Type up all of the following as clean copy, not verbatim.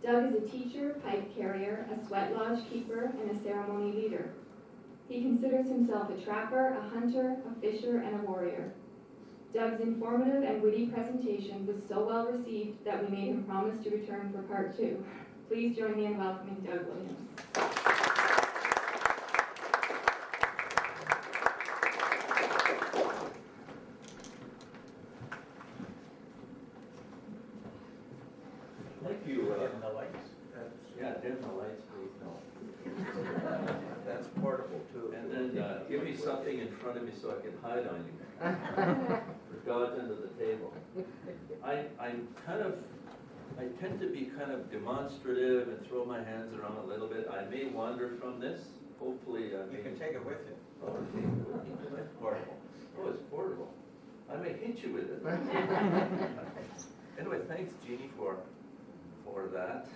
Doug is a teacher, pipe carrier, a sweat lodge keeper, and a ceremony leader. He considers himself a trapper, a hunter, a fisher, and a warrior. Doug's informative and witty presentation was so well received that we made him promise to return for part 2. Please join me in welcoming Doug Williams. Thank you. Dim the lights. Yeah, dim the lights, please. No. That's portable too. And then give me something in front of me so I can hide on you. For God's under the table. I tend to be kind of demonstrative and throw my hands around a little bit. I may wander from this. Hopefully, You can take it with you. Oh, take it with me. It's portable. Oh, it's portable. I may hit you with it. Anyway, thanks, Jeannie, for that.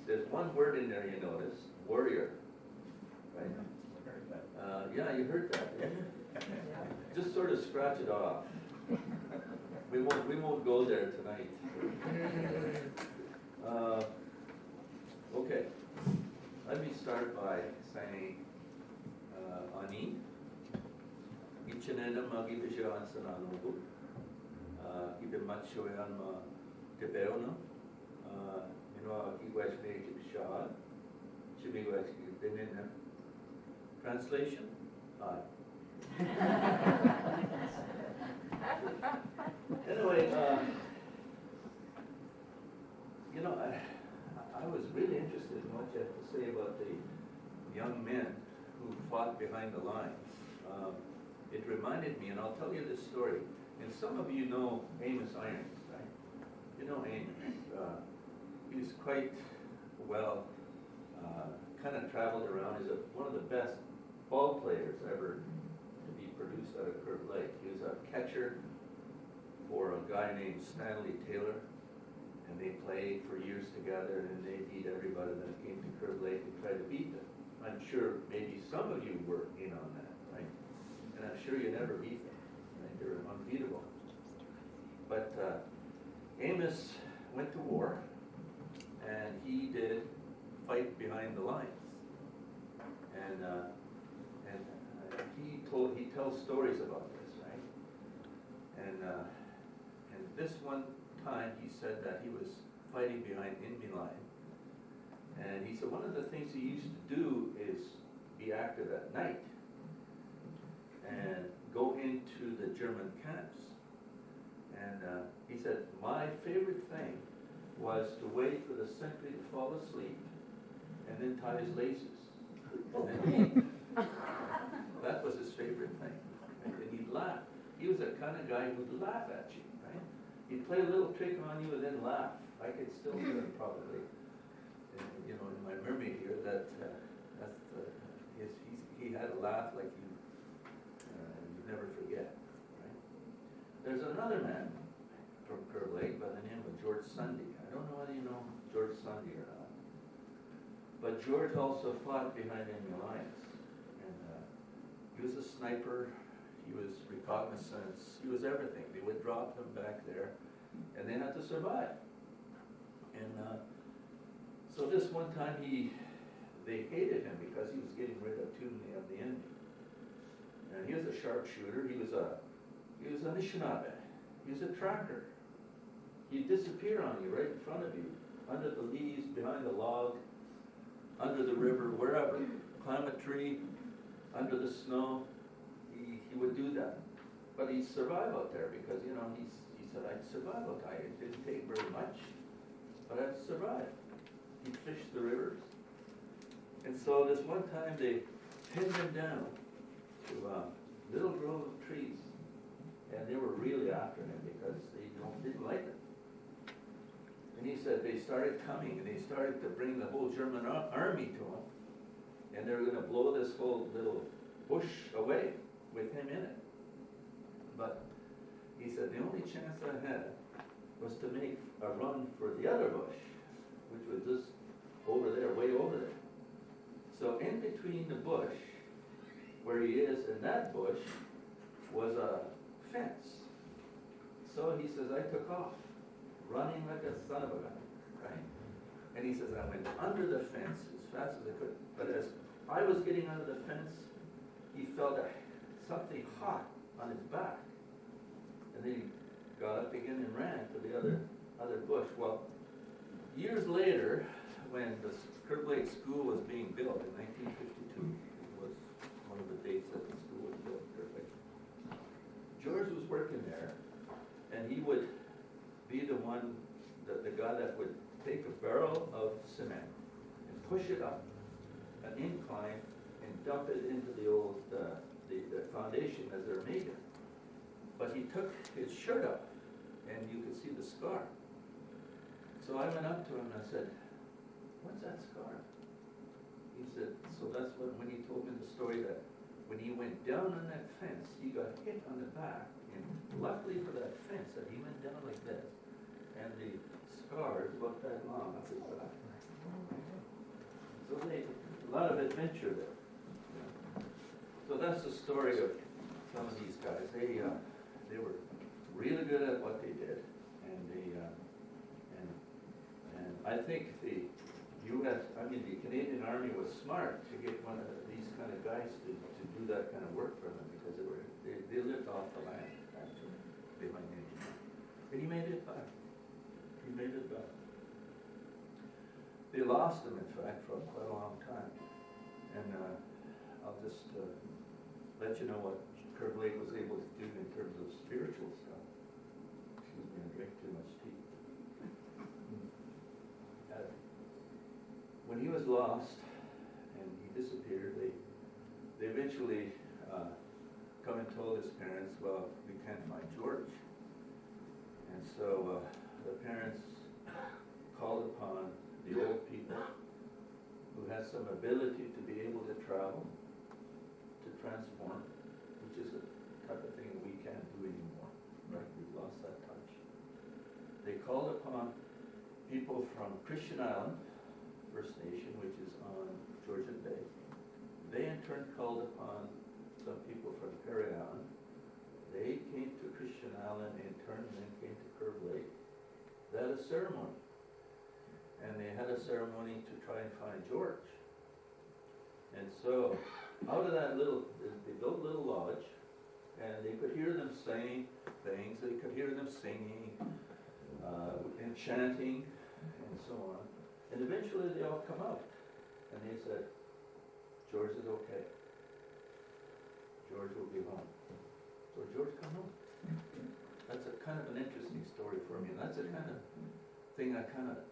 There's one word in there you notice, warrior. Right? Yeah, you heard that, didn't you? Just sort of scratch it off. We won't go there tonight. Okay. Let me start by saying Ani. Ichenena magi bishan sananogu. Ibematchoyan ma tebeona. Translation? Anyway, I was really interested in what you have to say about the young men who fought behind the lines. It reminded me, and I'll tell you this story, and some of you know Amos Irons, right? You know Amos. He's quite well, kind of traveled around. He's one of the best ball players ever to be produced out of Curve Lake. He was a catcher for a guy named Stanley Taylor, and they played for years together, and they beat everybody that came to Curve Lake and tried to beat them. I'm sure maybe some of you were in on that, right? And I'm sure you never beat them, right? They were unbeatable. But Amos went to war, and he did fight behind the lines. And he tells stories about this, right? And this one time he said that he was fighting behind enemy line. And he said one of the things he used to do is be active at night and go into the German camps. And he said, my favorite thing was to wait for the sentry to fall asleep and then tie his laces. And then eat. That was his favorite thing. And he'd laugh. He was the kind of guy who'd laugh at you, right? He'd play a little trick on you and then laugh. I could still hear him probably, in my memory here, that he had a laugh like you never forget, right? There's another man from Curve Lake by the name of George Sunday. I don't know whether you know George Sunday or not. But George also fought behind enemy lines. And he was a sniper, he was reconnaissance, he was everything. They would drop him back there, and they had to survive. And so this one time they hated him because he was getting rid of too many of the enemy. And he was a sharpshooter, he was a missionary, he was a tracker. He'd disappear on you right in front of you, under the leaves, behind the log, under the river, wherever. Climb a tree, under the snow. He would do that. But he'd survive out there because, he said, I'd survive out there. It didn't take very much, but I'd survive. He'd fish the rivers. And so this one time they pinned him down to a little grove of trees. And they were really after him because they didn't like him. And he said they started coming and they started to bring the whole German army to him. And they were going to blow this whole little bush away with him in it. But he said the only chance I had was to make a run for the other bush, which was just over there, way over there. So in between the bush, where he is and that bush, was a fence. So he says, I took off, running like a son of a gun, right? he says, I went under the fence as fast as I could. But as I was getting out of the fence, he felt something hot on his back. And then he got up again and ran to the other bush. Well, years later, when the Curb Lake School was being built in 1952, was one of the dates that the school was built in Curb Lake. George was working there, and he would be the guy that would take a barrel of cement and push it up an incline and dump it into the old the foundation as they're making. But he took his shirt up, and you could see the scar. So I went up to him and I said, "What's that scar?" He said, "So that's when he told me the story that when he went down on that fence, he got hit on the back, and luckily for that fence that he went down like this, and the scar is about that long up his back." So a lot of adventure there. So that's the story of some of these guys. They were really good at what they did, and I think the Canadian Army was smart to get one of these kind of guys to do that kind of work for them, because they lived off the land actually behind Indian. And he made it back. He made it back. They lost him, in fact, for quite a long time. And I'll just let you know what Curb Lake was able to do in terms of spiritual stuff. Excuse me, I drank too much tea. When he was lost and he disappeared, they eventually come and told his parents, "Well, we can't find George." And so the parents called upon the old people who had some ability to be able to travel, to transform, which is a type of thing we can't do anymore, right? We've lost that touch. They called upon people from Christian Island, First Nation, which is on Georgian Bay. They in turn called upon some people from Perry Island. They came to Christian Island in turn, and then came to Curb Lake. They had a ceremony. And they had a ceremony to try and find George. And so, out of that they built a little lodge, and they could hear them saying things, they could hear them singing, and chanting, and so on. And eventually they all come out, and they said, "George is okay. George will be home." So George come home. That's a kind of an interesting story for me, and that's a kind of thing I kind of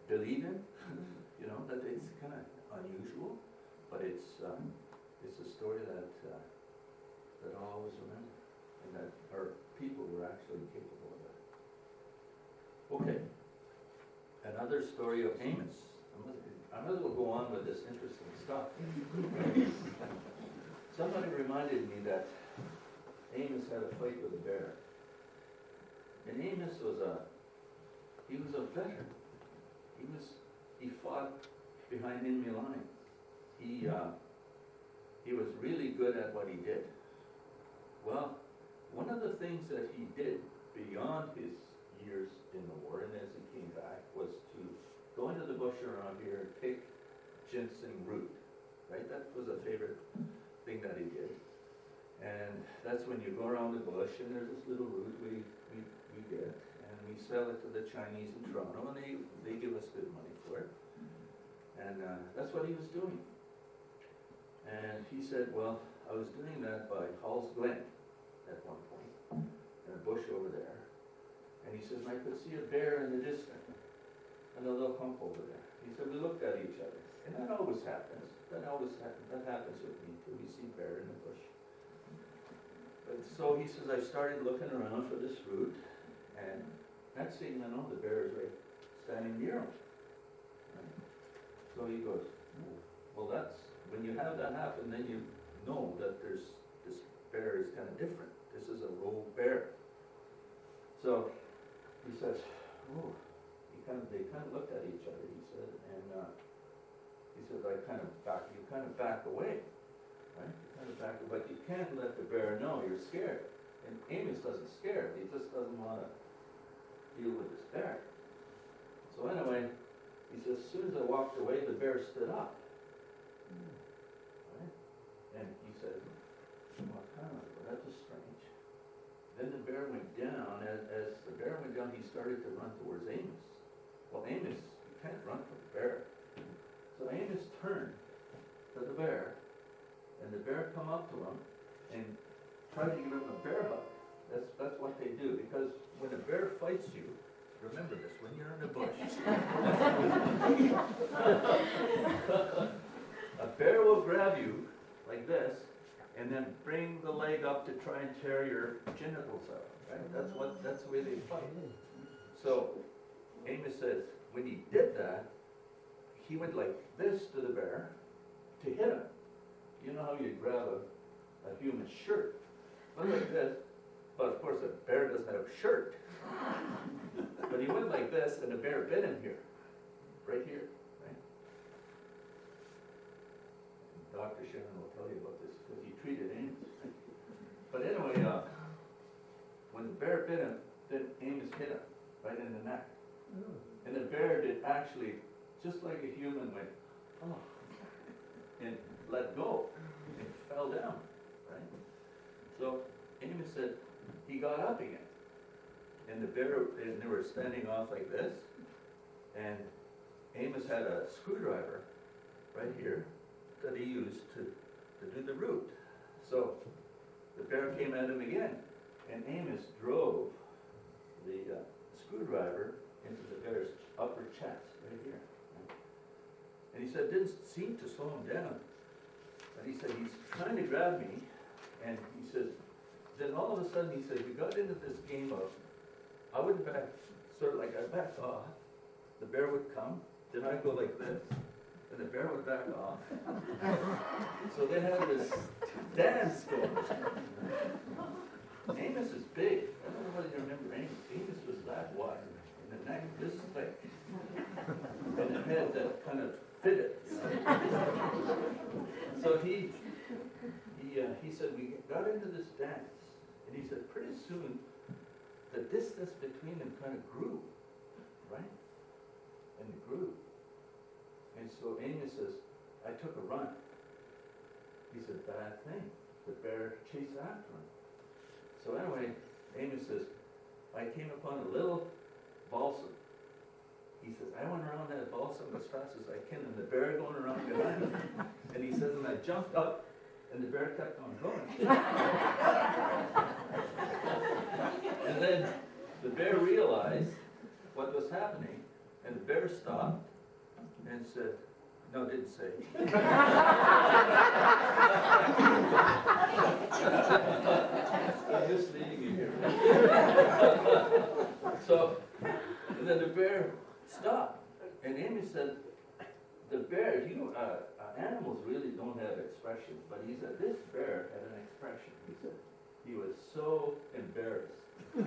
believe in, that it's kind of unusual, but it's a story that I'll always remember, and that our people were actually capable of that. Okay. Another story of Amos. I might as well go on with this interesting stuff. Somebody reminded me that Amos had a fight with a bear. And Amos was a veteran. He fought behind enemy lines. He was really good at what he did. Well, one of the things that he did beyond his years in the war, and as he came back, was to go into the bush around here and pick ginseng root, right? That was a favorite thing that he did. And that's when you go around the bush, and there's this little root we get, and we sell it to the Chinese in Toronto, and they give us good money for it. And that's what he was doing. And he said, "Well, I was doing that by Hall's Glen at one point, in a bush over there." And he says, "And I could see a bear in the distance, and a little hump over there." He said, "We looked at each other." And that always happens. That happens with me too. We see bear in the bush. But so he says, I started looking around for this root, and next thing I know, the bear is right standing near him. Right? So he goes, "Well, that's, when you have that happen, then you know that this bear is kind of different. This is a rogue bear." So he says, "Oh," they kind of looked at each other, he said, and he says, you kind of back away, right? You kind of back away, but you can't let the bear know you're scared. And Amos doesn't scare, he just doesn't want to deal with this bear. So anyway, he says, soon as I walked away, the bear stood up. Right? And he said, well, that was strange. Then the bear went down. As the bear went down, he started to run towards Amos. Well, Amos, you can't run from the bear. So Amos turned to the bear, and the bear come up to him and tried to give him a bear hug. That's what they do, because when a bear fights you, remember this, when you're in the bush, a bear will grab you like this, and then bring the leg up to try and tear your genitals out, right? That's the way they fight. So Amos says, when he did that, he went like this to the bear to hit him. You know how you grab a human shirt, not like this, but of course a bear doesn't have a shirt. But he went like this, and the bear bit him here, right here, right? Dr. Shannon will tell you about this, because he treated Amos. Right? But anyway, when the bear bit him, then Amos hit him right in the neck. And the bear did actually, just like a human, went, oh, and let go, and fell down, right? So Amos said, he got up again. And the bear, and they were standing off like this, and Amos had a screwdriver right here that he used to do the root. So the bear came at him again, and Amos drove the screwdriver into the bear's upper chest, right here. And he said, it didn't seem to slow him down. But he said, he's trying to grab me, and he says, then all of a sudden, he said, we got into this game of, I would back, sort of like I backed off, the bear would come, then I'd go like this, and the bear would back off. So they had this dance going. Amos is big. I don't know whether you remember Amos. Amos was that wide, and the neck this thick, and the head that kind of fitted. So he said, we got into this dance, and he said, pretty soon, the distance between them kind of grew, right? And it grew. And so Amos says, I took a run. He said, bad thing. The bear chased after him. So anyway, Amos says, I came upon a little balsam. He says, I went around that balsam as fast as I can, and the bear going around behind me. And he says, and I jumped up, and the bear kept on going. And then the bear realized what was happening, and the bear stopped and said, no, didn't say. I'm just leading you here. So, and then the bear stopped, and Amy said, the bear, animals really don't have expressions, but he said this bear had an expression. He said he was so embarrassed. And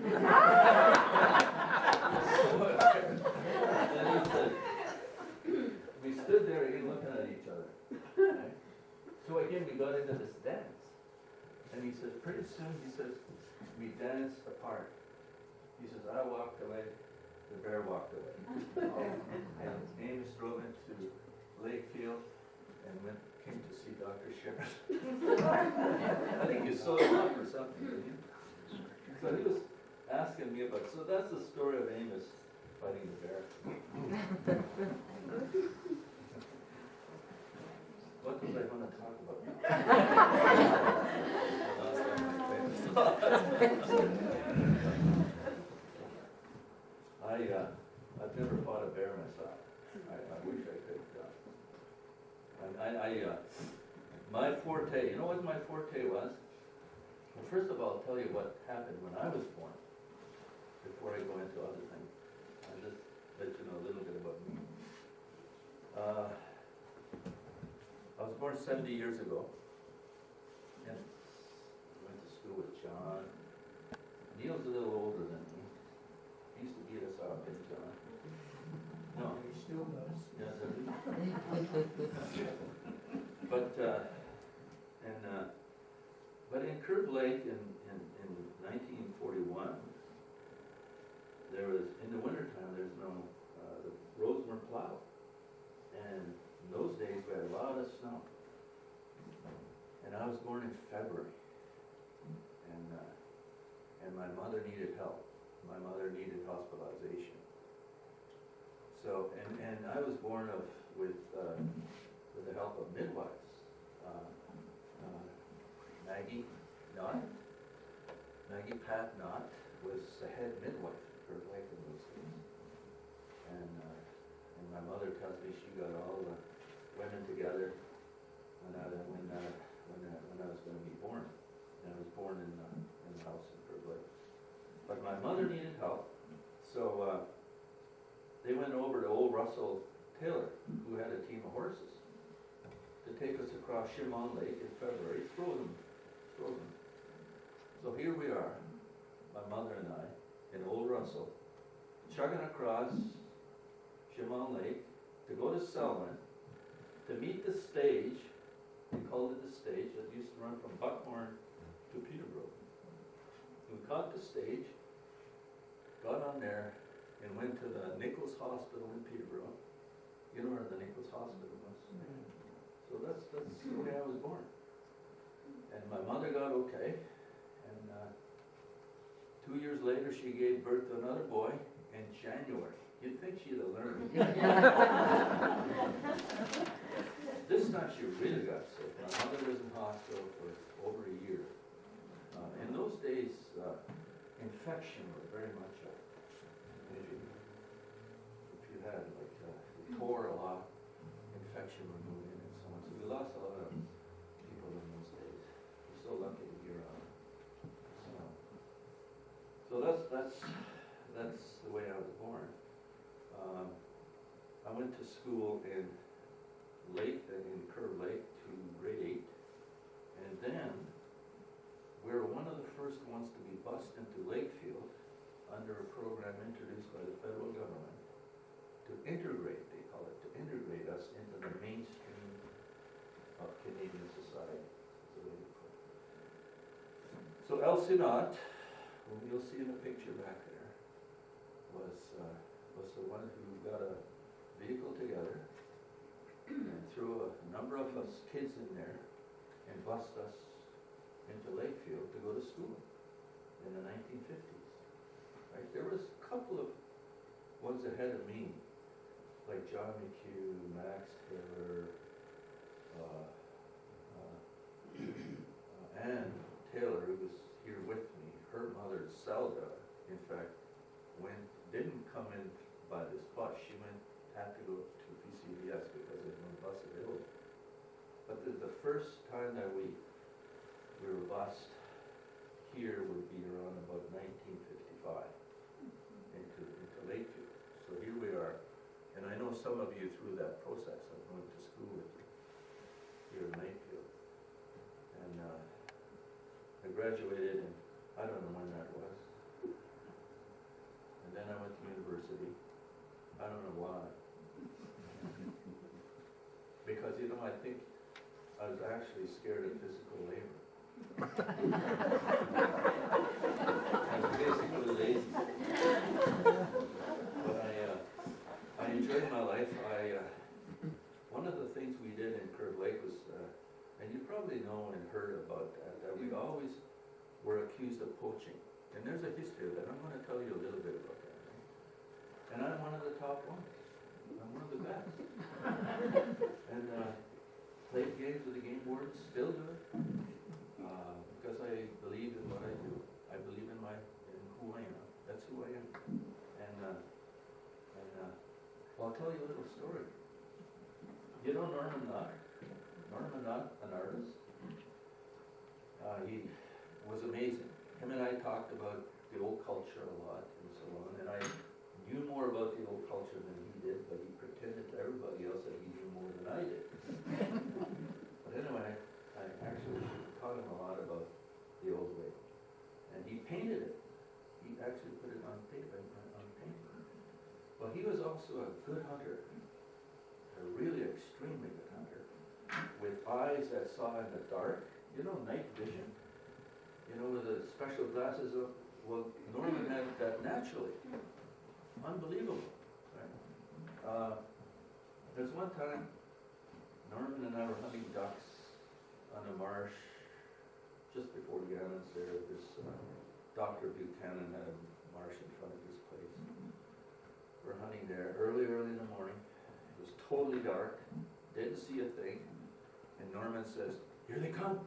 he said, we stood there again looking at each other. Right? So again, we got into this dance. And he says, pretty soon, he says, we danced apart. He says, I walked away, the bear walked away. And Amos drove into Lakefield and came to see Dr. Sheriff. I think you saw him up or something, didn't you? So he was asking me about, so that's the story of Amos fighting the bear. What was I going to talk about? I've never fought a bear myself. I wish I could. My forte, you know what my forte was? Well, first of all, I'll tell you what happened when I was born, before I go into other things. I'll just let you know a little bit about me. I was born 70 years ago, and I went to school with John. Neil's a little older than me. He used to beat us up, didn't John? No. He still does. Yes, I do. But in Curve Lake in 1941, there was, in the wintertime, there's no, the roads weren't plowed. of snow. And I was born in February. And my mother needed help. My mother needed hospitalization. So, and I was born with the help of midwives. Maggie Pat Knott was the head midwife for life in those days. And my mother tells me she got all the women together when I was going to be born. And I was born in the house in Curve Lake. But my mother needed help, so they went over to old Russell Taylor, who had a team of horses, to take us across Chippewa Lake in February, frozen. So here we are, my mother and I, in old Russell, chugging across Chippewa Lake to go to Selwyn, to meet the stage. We called it the stage that used to run from Buckhorn to Peterborough. We caught the stage, got on there, and went to the Nichols Hospital in Peterborough. You know where the Nichols Hospital was? So that's the way I was born. And my mother got okay, and 2 years later she gave birth to another boy in January. You'd think she'd have learned. This time she really got sick. My mother was in hospital for over a year. In those days, infection was very much a issue. If you had, like, you tore a lot, infection would move in and so on. So we lost a lot of people in those days. We're so lucky to be around. So that's the way I was born. I went to school in Curve Lake to grade 8, and then we were one of the first ones to be bused into Lakefield under a program introduced by the federal government to integrate, they call it, to integrate us into the mainstream of Canadian society. So Elsie Knott, whom you'll see in the picture back there, was the one who got a vehicle together and threw a number of us kids in there and bused us into Lakefield to go to school in the 1950s. Right? There was a couple of ones ahead of me, like John McHugh, Max Taylor, Ann Taylor, who was here with me. Her mother, Zelda, in fact, didn't come in by this bus. She had to go to PCBS because there was no bus available. But the first time that we were bused here would be around about 1955 into Lakefield. So here we are, and I know some of you through that process of going to school with you here in Lakefield. And I graduated in, I don't know when that was. And then I went to university. I don't know why. Because, I think I was actually scared of physical labor. I was basically lazy. But I enjoyed my life. One of the things we did in Curve Lake was, and you probably know and heard about that we always were accused of poaching. And there's a history of that. I'm going to tell you a little bit about that. Right? And I'm one of the top ones. I'm one of the best. And played games with the game wardens, still do it. Because I believe in what I do. I believe in who I am. That's who I am. And I'll tell you a little story. You know Norman Knott? Norman Knott, an artist. He was amazing. Him and I talked about the old culture a lot and so on. And I knew more about the old culture than he did, but he pretended to everybody else that he knew more than I did. But anyway, I actually taught him a lot about the old way. And he painted it. He actually put it on paper, on paper. But he was also a good hunter, a really extremely good hunter, with eyes that saw in the dark. Night vision. With the special glasses. Well, Norman had that naturally. Unbelievable. Right? There's one time, Norman and I were hunting ducks on a marsh just before Gannon's there. This Dr. Buchanan had a marsh in front of his place. We're hunting there early in the morning. It was totally dark, didn't see a thing. And Norman says, "Here they come."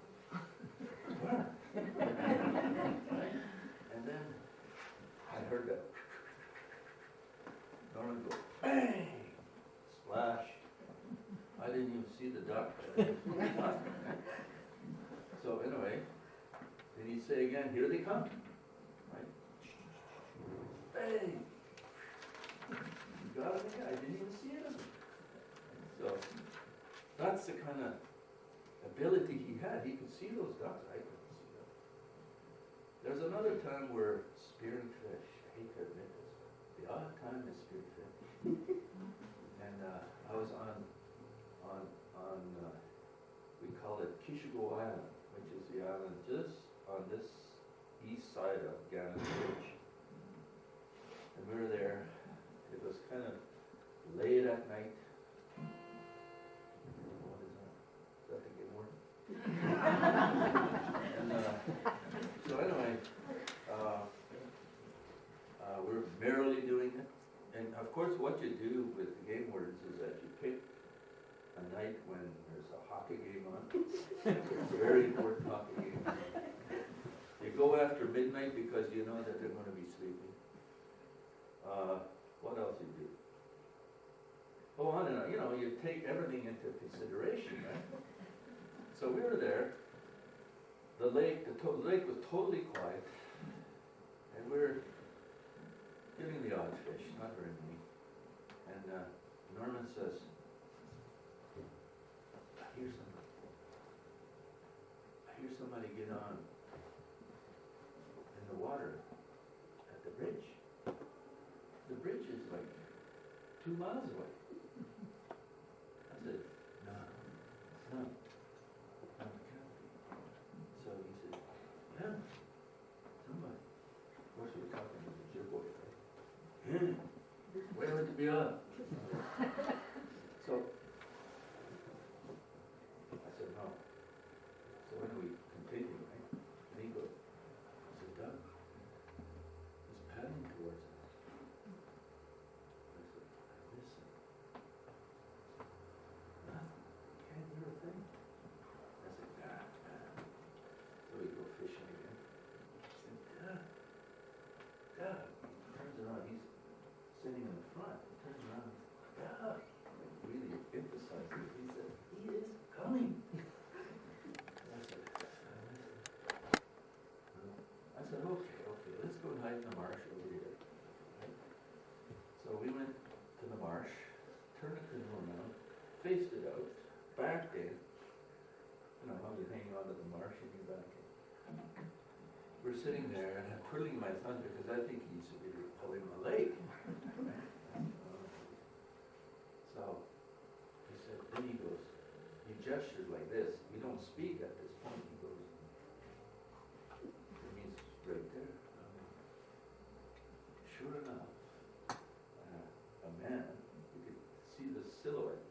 Where? And then I heard that. Norman go, bang! Splash. I didn't even see the duck. So anyway, then he'd say again, "Here they come." Right? Bang! You got it again. I didn't even see it. So that's the kind of ability he had. He could see those ducks. I couldn't see them. There's another time where spearing fish, I hate to admit this, the odd time is speared fish. And I was on we call it Kishigo Island, which is the island just on this east side of Gannon Ridge. And we were there. It was kind of late at night. What is that? Is that the game word? And so anyway, we're merrily doing it. And of course, what you do with the game wardens is that you pick a night when there's a hockey game on. It's a very important hockey game. You go after midnight because you know that they're going to be sleeping. What else you do? Oh, on and on. You know, you take everything into consideration, right? So we were there. The lake was totally quiet, and we're getting the odd fish, not very many. And Norman says, I hear somebody get on in the water at the bridge. The bridge is like 2 miles away. I said, no, it can't be. So he said, yeah, somebody. Of course, we were talking to the Chippewa, right? Yeah, where would it be on? So I said, no. So when we continued, right? And he goes, I said, Doug, he's paddling towards us. I said, listen. Nothing. Can't hear a thing. I said, nah. So we go fishing again. I said, Doug. He turns around. He's sitting in the front. He turns around. Doug. Really emphasizing it. He said, he is coming. I said, okay, let's go and hide in the marsh over here. Right? So we went to the marsh, turned the canoe around, faced it out, backed in. You know how you hang on to the marsh and you back in. We're sitting there and I'm twiddling my thumbs because I think he's really pulling my leg. So he said, then he goes, he gestured like this. We don't speak at this point. He goes, it means right there. Sure enough, a man, you could see the silhouette,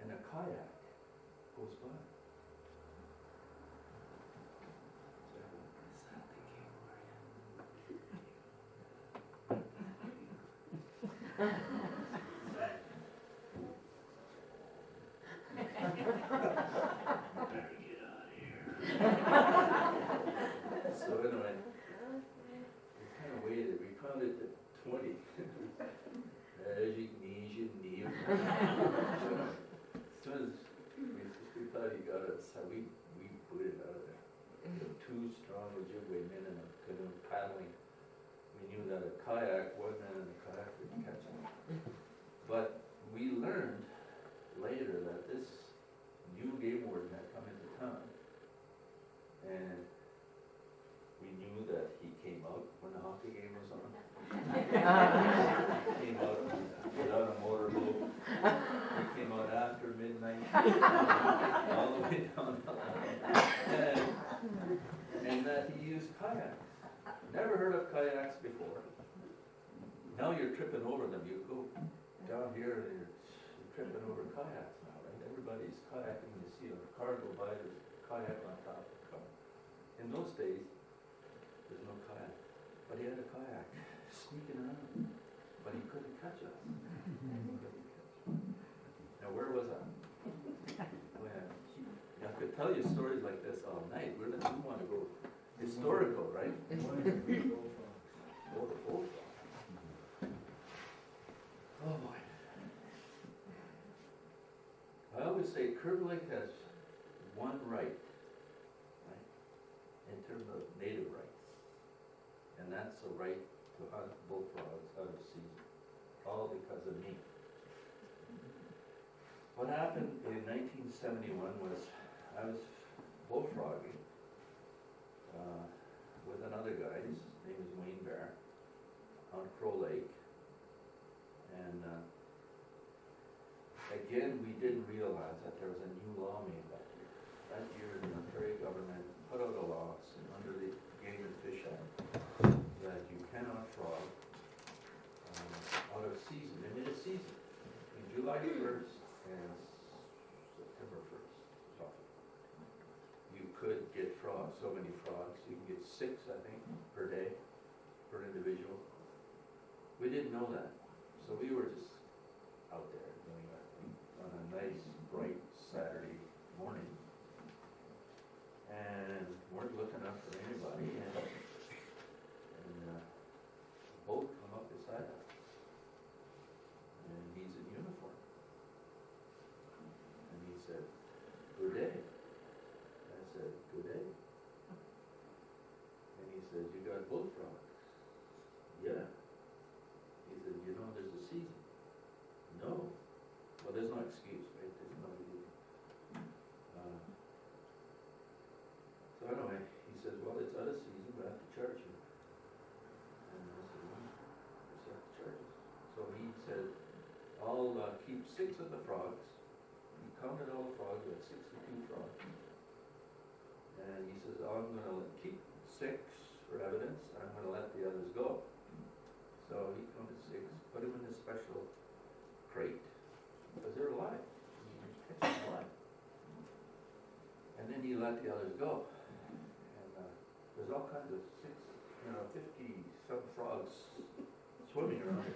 and a kayak goes by. So I go, is that the king better get out of here. So anyway, we kind of waited. We counted to 20. As you need. As soon as we thought he got us, we booted out of there. The 2 strong Ojibwe men in a canoe paddling. We knew that a kayak, one man in a kayak would catch him. But we learned later that this new game warden had come into town. And we knew that he came out when the hockey game was on. He came out without a motorboat. He came out after midnight, all the way down the line. And that he used kayaks. Never heard of kayaks before. Now you're tripping over them. You go down here and you're tripping over kayaks now, right? everybody's kayaking, you see a car go by, there's a kayak on top of the car. In those days, there's no kayak, but he had a kayak sneaking around, but he couldn't catch us. Now where was I? Well, I could tell you stories like this all night. We want to go historical, right? Oh, the Bullfrogs. Oh boy. I always say Curve Lake has one right, in terms of native rights, and that's the right to hunt bullfrogs out of season, all because of me. What happened in 1971 was I was bullfrogging with another guy, his name is Wayne Bear, on Crow Lake, and again, we didn't realize that there was a new law made that year. That year, the Ontario government put out a law under the Game and Fish Act that you cannot frog out of season, and it is season, in July 1st and September 1st, roughly. You could get frogs, so many frogs, you can get 6, I think, per day, per individual. We didn't know that, so we were just out there doing our thing on a nice, bright Saturday morning, and weren't looking up for anybody, and a boat come up beside us, and he's in uniform, and he said, "Good day." I said, "Good day." And he says, "You got bullfrogs?" "Yeah." He said, "You know there's a season?" "No." Well, there's no excuse, right? There's no so anyway, he says, "Well, it's out of season, we have to charge you." And I said, "Well, you have to charge us." So he said, "I'll keep 6 of the frogs." He counted all the frogs, we had 62 frogs. And he says, "I'm going to keep 6 for evidence, and I'm going to let the others go." So he counted 6, put them in a special crate, because they're alive. You can catch them alive. And then he let the others go. And there's all kinds of 50-some frogs swimming around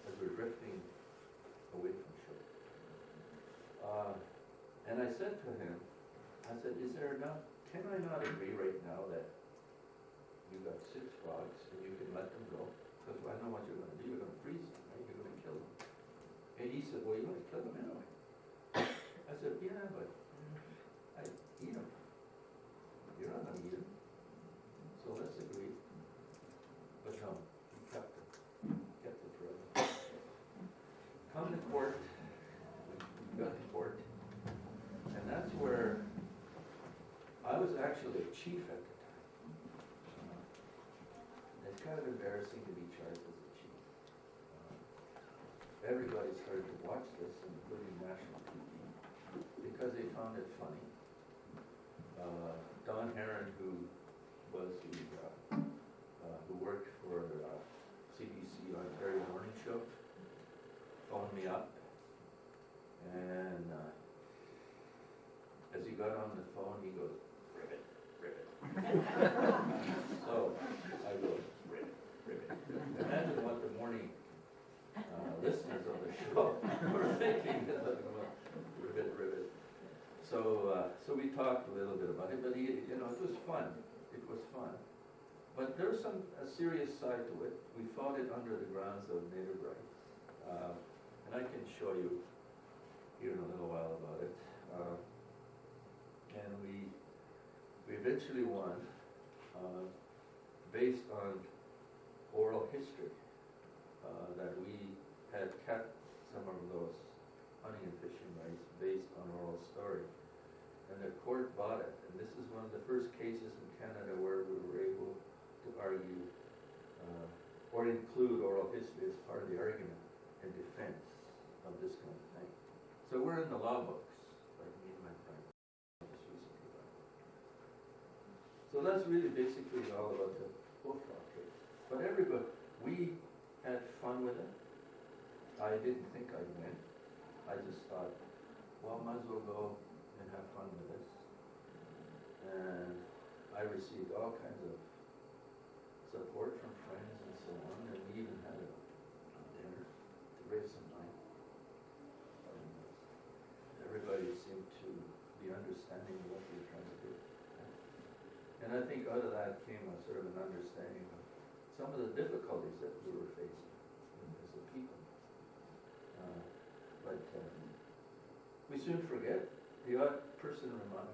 as we're drifting away from shore. And I said to him, I said, can I not agree right now that you've got 6 frogs and you can let them go? Because I know what you're going to do. You're going to freeze them, right? You're going to kill them. And he said, "Well, you're going to kill them anyway." I said, "Yeah, but I eat them. You're not going to eat them. So let's agree." But no, he kept them. Kept them forever. Come to court. We got to court. And that's where I was actually a chief at the time. It's kind of embarrassing to be charged as a chief. Everybody started to watch this, including national TV, because they found it funny. Don Heron, who worked for CBC Ontario Morning Show, phoned me up, and as he got on the phone, he goes, "Ribbit, ribbit." So I go, "Ribbit, ribbit." Imagine what the morning listeners of the show were thinking. Ribbit, ribbit. So we talked a little bit about it, but it was fun. It was fun. But there's a serious side to it. We fought it under the grounds of native rights. And I can show you here in a little while about it. And we eventually won based on oral history, that we had kept some of those hunting and fishing rights based on oral story. And the court bought it. And this is one of the first cases in Canada where we were able to argue or include oral history as part of the argument in defense of this kind of thing. So we're in the law books, like me and my friend just recently got it. So that's really basically all about the bullfrog case. But we had fun with it. I didn't think I'd win. I just thought well, might as well go and have fun with this. And I received all kinds of support from friends and so on, and we even had a dinner to raise some money. Everybody seemed to be understanding of what we were trying to do. And I think out of that came a sort of an understanding of some of the difficulties that we were facing as a people. But we soon forget. The odd person reminds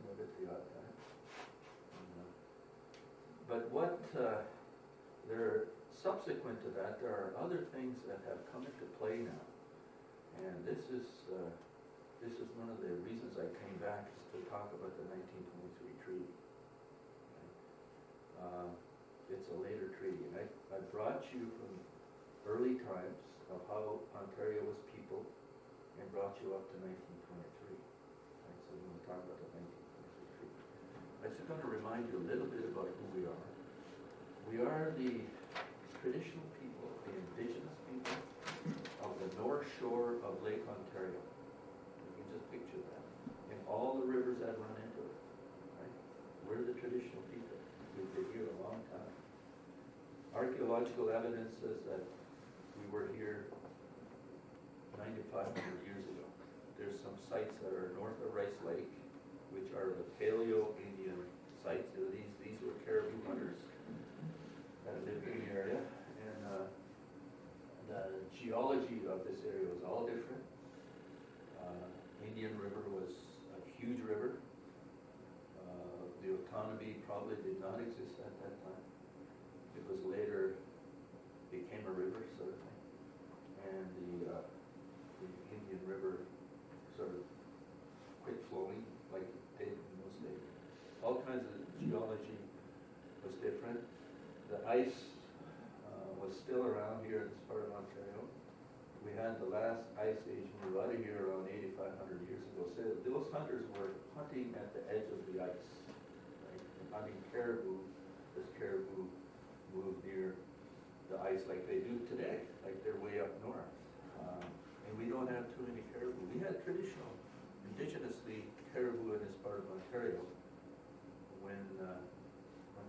me of it the odd time. But what there subsequent to that, there are other things that have come into play now, and this is one of the reasons I came back, is to talk about the 1923 treaty. It's a later treaty, and I brought you from early times of how Ontario was peopled, and brought you up to 1923. Right, so we're going to talk about the 1923 treaty. I'm just going to remind you a little bit about who we are. We are the traditional people, the indigenous people of the North Shore of Lake Ontario. You can just picture that. And all the rivers that run into it. Right? We're the traditional people. We've been here a long time. Archaeological evidence says that we were here 9,500 years ago. There's some sites that are north of Rice Lake, which are the Paleo-Indian sites. These were caribou hunters that lived in the area, and the geology of this area was all different. Indian River was a huge river. The Otonabee probably did not exist at that time. It was later became a river sort of thing, and the Indian River sort of quit flowing like it did in those days. All kinds of geology was different. The ice was still around here in this part of Ontario. We had the last ice age when we were out of here around 8,500 years ago. So those hunters were hunting at the edge of the ice, right? And hunting caribou as caribou moved near the ice like they do today, like they're way up north. And we don't have too many caribou. We had traditional, indigenously caribou in this part of Ontario when the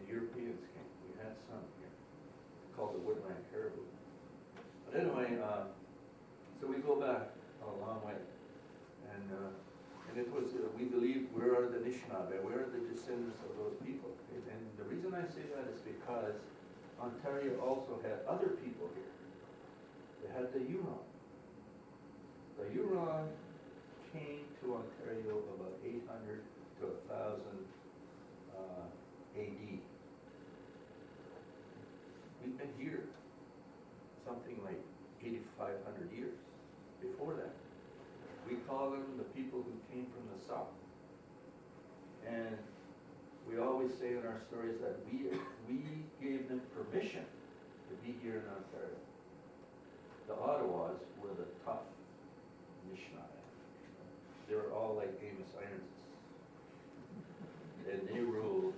Europeans came. We had some here, called the woodland caribou. But anyway, so we go back a long way, and it was we believe we are the Anishinaabe, we are the descendants of those people. And the reason I say that is because Ontario also had other people here. They had the Hurons. The Huron came to Ontario about 800 to 1,000 AD. We've been here something like 8,500 years before that. We call them the people who came from the south. And we always say in our stories that we gave them permission to be here in Ontario. The Ottawas were the tough Missionaries. They were all like Amos Irons. And they ruled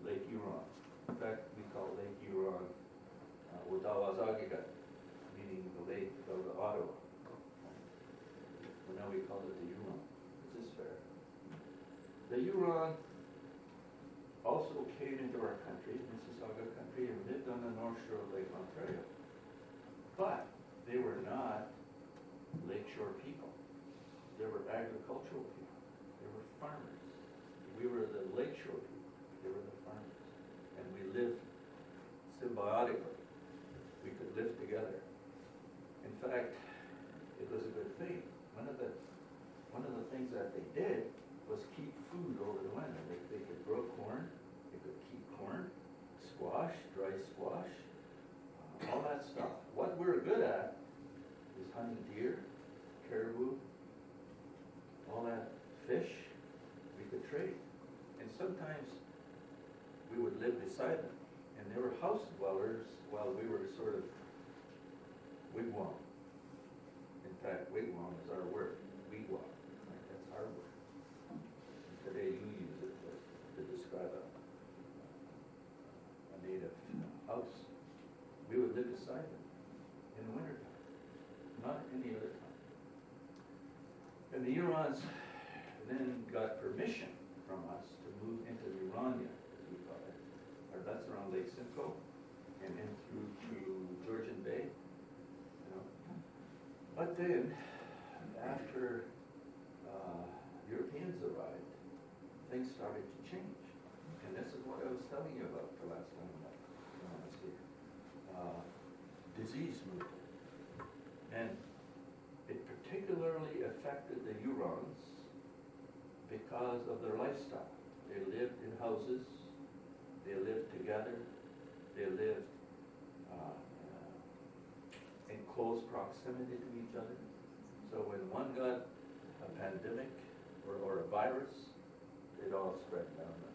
Lake Huron. In fact, we call Lake Huron Saagig, meaning the lake of the Ottawa. Well, now we call it the Huron. This is fair. The Huron also came into our country, Mississauga country, and lived on the North Shore of Lake Ontario. But they were not lakeshore people. They were agricultural people. They were farmers. We were the lakeshore people. They were the farmers. And we lived symbiotically. We could live together. In fact, it was a good thing. One of the things that they did was keep food over the winter. They could grow corn. They could keep corn, squash, dry squash, all that stuff. What we're good at is hunting deer, caribou, all that fish. We could trade. And sometimes we would live beside them. And they were house dwellers while we were sort of wigwam. In fact, wigwam is our word. Wigwam. Right? That's our word. Today you use it to describe a native house. We would live beside them in the wintertime, not any other time. And the Hurons then got permission from us to move into the Huronia, as we call it. Or that's around Lake Simcoe and then through to Georgian Bay, you know. But then, after Europeans arrived, things started to change. And this is what I was telling you about the last time when I was here. Disease moved in. And it particularly affected the Hurons because of their lifestyle. They lived in houses, they lived together, they lived in close proximity to each other. So when one got a pandemic or a virus, it all spread down the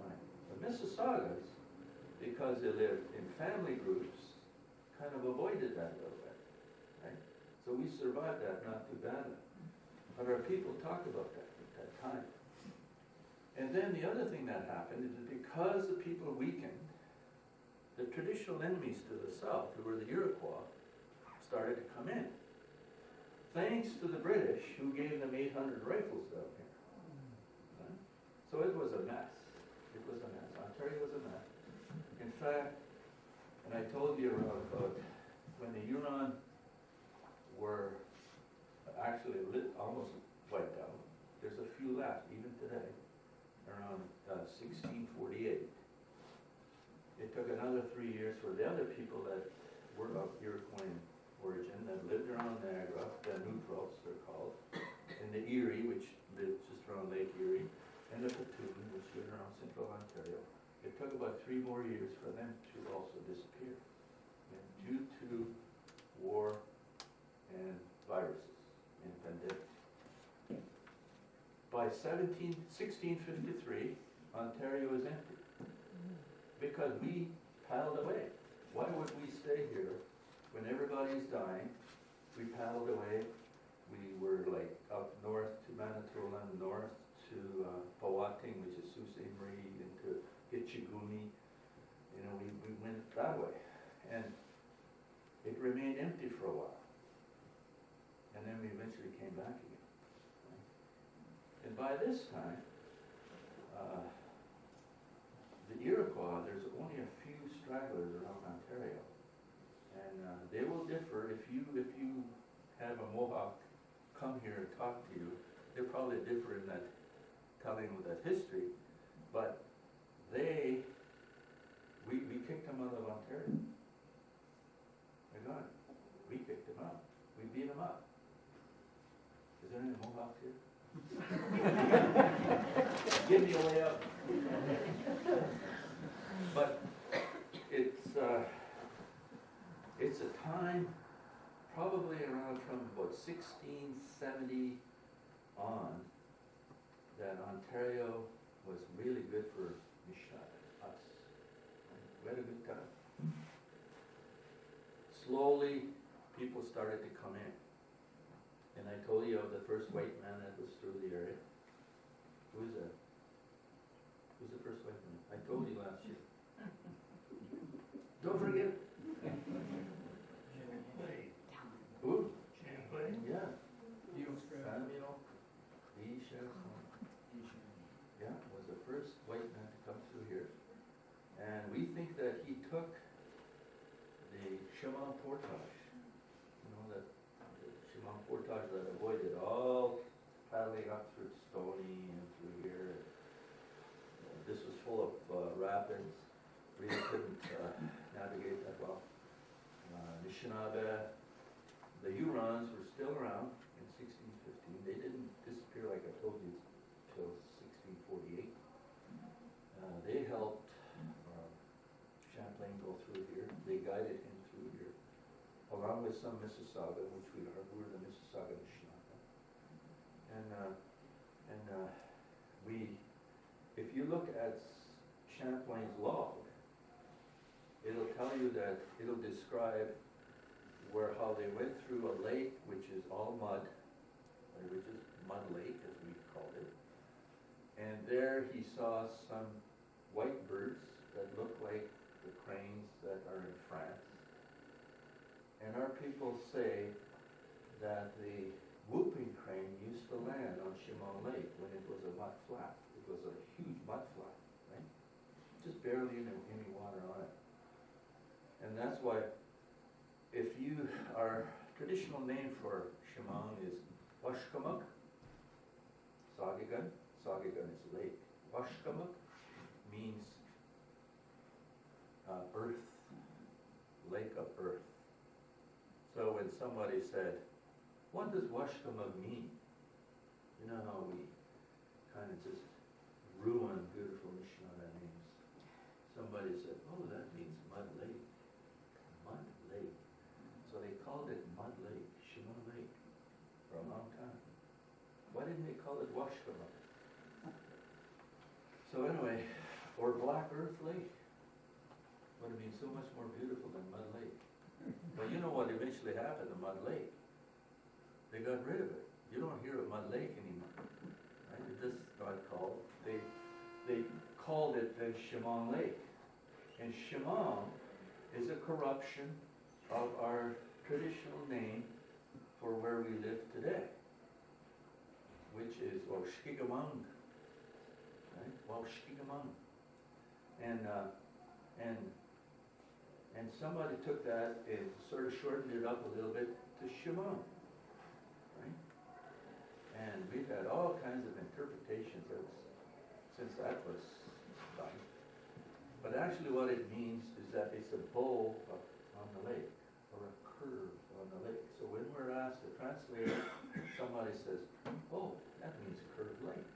line. The Mississaugas, because they lived in family groups, kind of avoided that a little bit, right? So we survived that not too badly. But our people talk about that at that time. And then the other thing that happened is that because the people weakened, the traditional enemies to the south, who were the Iroquois, started to come in. Thanks to the British, who gave them 800 rifles down here. Right? So it was a mess. It was a mess. Ontario was a mess. In fact, and I told you about when the Huron were actually almost wiped out. There's a few left, even today, around 1648. It took another 3 years for the other people that were of Iroquois origin that lived around Niagara, the Neutrals they're called, and the Erie, which lived just around Lake Erie, and the Petun, which lived around central Ontario. It took about 3 more years for them to also disappear, and due to war and viruses and pandemic. By 1653, Ontario is empty because we paddled away. Why would we stay here when everybody's dying? We paddled away. We were like up north to Manitoulin, north to Powhatan, which is Sault Ste. Marie, into Hitchigumi. You know, we went that way. And it remained empty for a while. And then we eventually came back again. And by this time, the Iroquois, there's only a few stragglers around Ontario. And they will differ. If you have a Mohawk come here and talk to you, they'll probably differ in that telling with that history. But we kicked them out of Ontario. They're gone. We kicked them out. We beat them up. Is there any Mohawks here? Give me a way out. But it's a time probably around from about 1670 on that Ontario was really good for missionaries, us. We had a good time. Slowly, people started to come in. And I told you of the first white man that was through the area. Who is that? Who's the first white man? I told you last year. Don't forget. Who? Yeah. Samuel E. Chasson. Yeah, was the first white man to come through here. And we think that he took the chemin portage. You know, that chemin portage that avoided all paddling up through Stony and through here. This was full of rapids. Really couldn't navigate that well. Missionaries, the Hurons were still around in 1615. They didn't disappear like I told you until 1648. They helped Champlain go through here. They guided him through here, along with some Mississauga, which we are. We were the Mississauga Missionaries. And if you look at Champlain's log, it'll tell you that it'll describe how they went through a lake which is all mud, which is Mud Lake as we called it. And there he saw some white birds that look like the cranes that are in France. And our people say that the whooping crane used to land on Chimon Lake when it was a mud flat. It was a huge mud flat, right? Just barely any water on it. And that's why, if you, our traditional name for Chimon is Washkamuk, Saagig, Saagig is lake. Washkamuk means earth, lake of earth. So when somebody said, what does Washkamuk mean? You know how we kind of just ruin beautiful Mishnah names. Somebody said, oh, that means mud lake. Mud lake. So they called it Mud Lake, Chimon Lake, for a long time. Why didn't they call it Washkamuk? So anyway, or Black Earth Lake would have been so much more beautiful than Mud Lake. But you know what eventually happened to Mud Lake? They got rid of it. You don't hear of Mud Lake anymore. Right? It just got called. They called it the Chimon Lake. And Chimon is a corruption of our traditional name for where we live today, which is Waushkigamung. Right? Waushkigamung. And somebody took that and sort of shortened it up a little bit to Chimon. Right? And we've had all kinds of interpretations since that was done. But actually what it means is that it's a bowl on the lake, or a curve on the lake. So when we're asked to translate it, somebody says, oh, that means curved lake.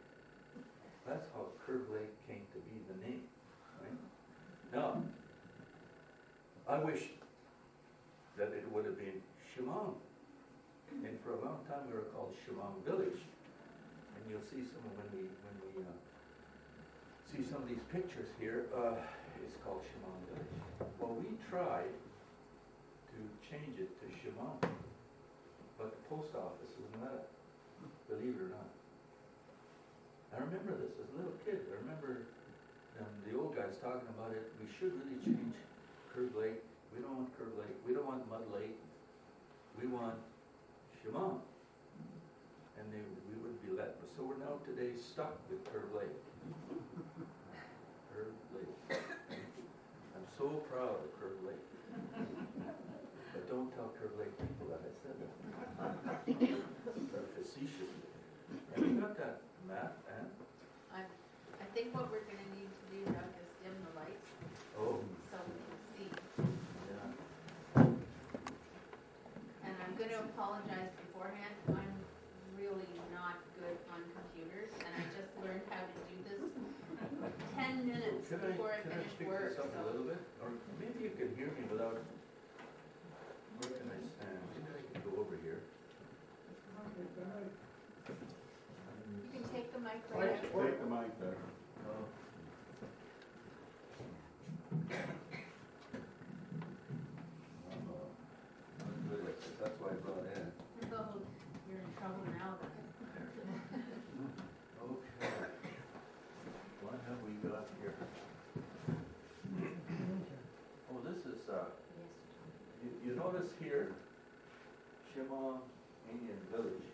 That's how curved lake came to be the name, right? Now, I wish that it would have been Chimon. And for a long time we were called Chimon Village. And you'll see some of when we see some of these pictures here, it's called Chimon Village. Well, we tried to change it to Chimon, but the post office wouldn't let it, believe it or not. I remember this as a little kid. I remember the old guys talking about it. We should really change Curved Lake. We don't want Curved Lake. We don't want Mud Lake. We want Chimon. And we wouldn't be let. So we're now today stuck with Curved Lake. Curved Lake. I'm so proud of Curved Lake. But don't tell Curved Lake people that I said that. They're facetiously. Have you got that map, Ann? I think what we're gonna need to do, Doug, is dim the lights Oh, so we can see. yeah. And I'm gonna apologize beforehand, I'm really not good on computers, and I just learned how to do this 10 minutes before I finished Can I work, pick this up a so. little bit? Or maybe you can hear me without, where can I stand? Maybe I can go over here. You can take the mic right out. Take the mic there. Oh. I'm good at this. That's why I brought Ann. Oh, you're in trouble now, then. Okay. What have we got here? Oh, this is, you notice here, Chimon Indian Village.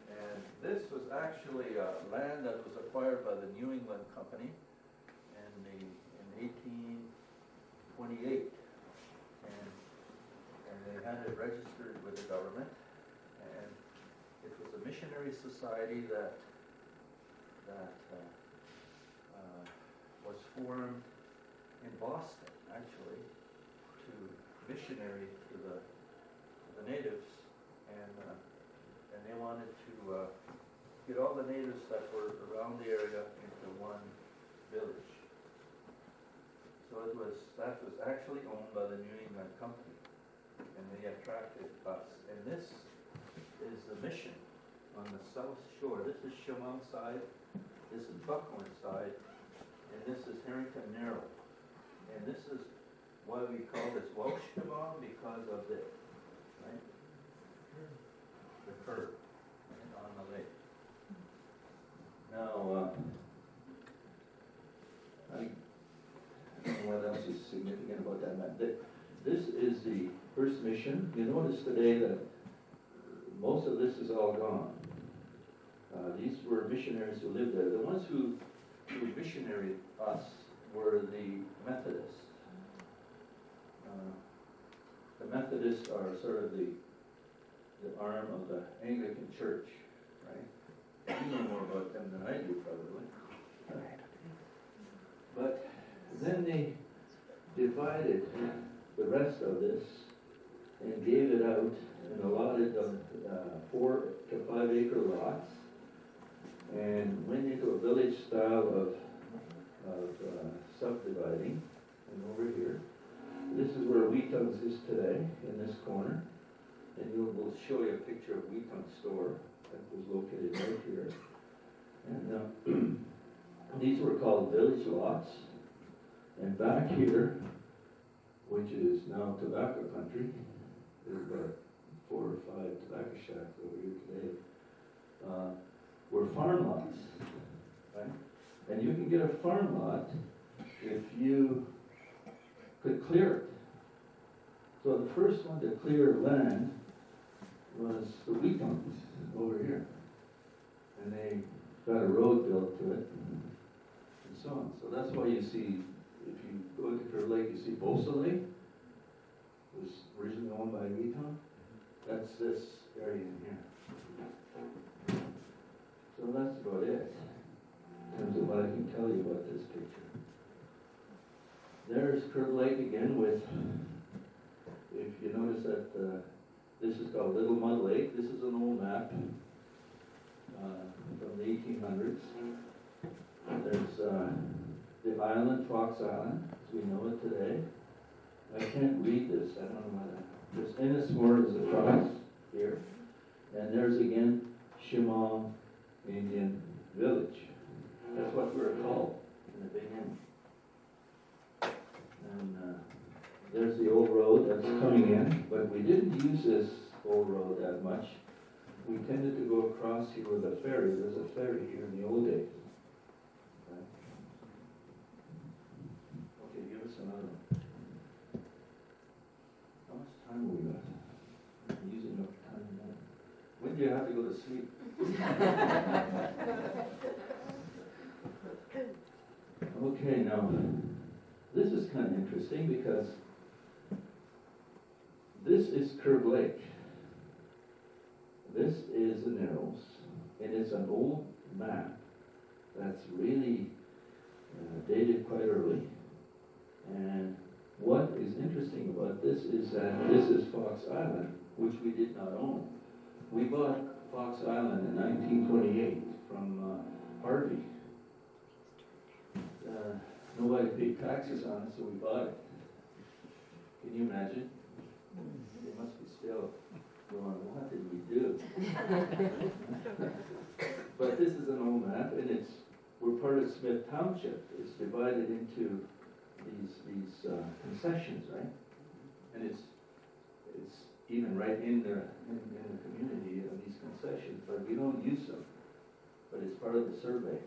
And this was actually land that was acquired by the New England Company in 1828. And they had it registered with the government. And it was a missionary society that was formed in Boston, actually, to missionary to the natives. And they wanted to get all the natives that were around the area into one village. So that was actually owned by the New England Company, and they attracted us. And this is the mission on the south shore. This is Chimon side, this is Buckhorn side, and this is Harrington Narrow. And this is why we call this Waushkamon, because of this, right? The curve on the lake. Now, I don't know what else is significant about that map. This is the first mission. You notice today that most of this is all gone. These were missionaries who lived there. The ones who missionaried us were the Methodists. The Methodists are sort of the arm of the Anglican Church, right? You know more about them than I do, probably. But then they divided the rest of this and gave it out and allotted them 4 to 5 acre lots, and went into a village style of subdividing. And over here, this is where Wheaton's is today, in this corner. And we'll show you a picture of Wheaton's store that was located right here. And these were called village lots. And back here, which is now tobacco country, there's about 4 or 5 tobacco shacks over here today, were farm lots, right? And you can get a farm lot if you could clear it. So the first one to clear land was the Wheatons over here. And they got a road built to it, and so on. So that's why you see, if you go to Curve Lake, you see Bosa Lake, was originally owned by Wheaton. That's this area in here. So that's about it, in terms of what I can tell you about this picture. There's Curve Lake again with, if you notice that this is called Little Mud Lake. This is an old map from the 1800s. There's the island, Fox Island, as we know it today. I can't read this, I don't know why that. There's Ennismore is across here. And there's again Chippewa Indian Village. That's what we were called in the beginning. And there's the old road that's coming in, but we didn't use this old road that much. We tended to go across here with a ferry. There's a ferry here in the old days. Right? Okay, give us another one. How much time have we got? I'm using up time now. When do you have to go to sleep? Okay, now, this is kind of interesting because this is Curve Lake. This is the Narrows, and it's an old map that's really dated quite early. And what is interesting about this is that this is Fox Island, which we did not own. We bought Fox Island in 1928 from Harvey. Nobody paid taxes on it, so we bought it. Can you imagine? They must be still going, what did we do? But this is an old map, and we're part of Smith Township. It's divided into these concessions, right? And it's even right in the community of these concessions, but we don't use them. But it's part of the survey.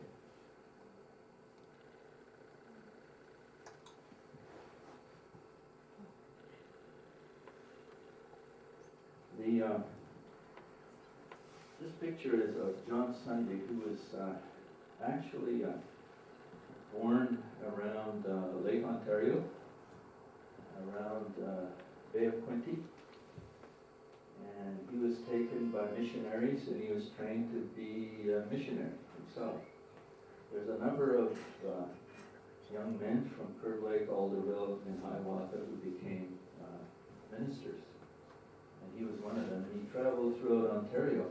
This picture is of John Sunday, who was actually born around Lake Ontario, around Bay of Quinte, and he was taken by missionaries, and he was trained to be a missionary himself. There's a number of young men from Curve Lake, Alderville, and Hiawatha who became ministers. And he was one of them, and he traveled throughout Ontario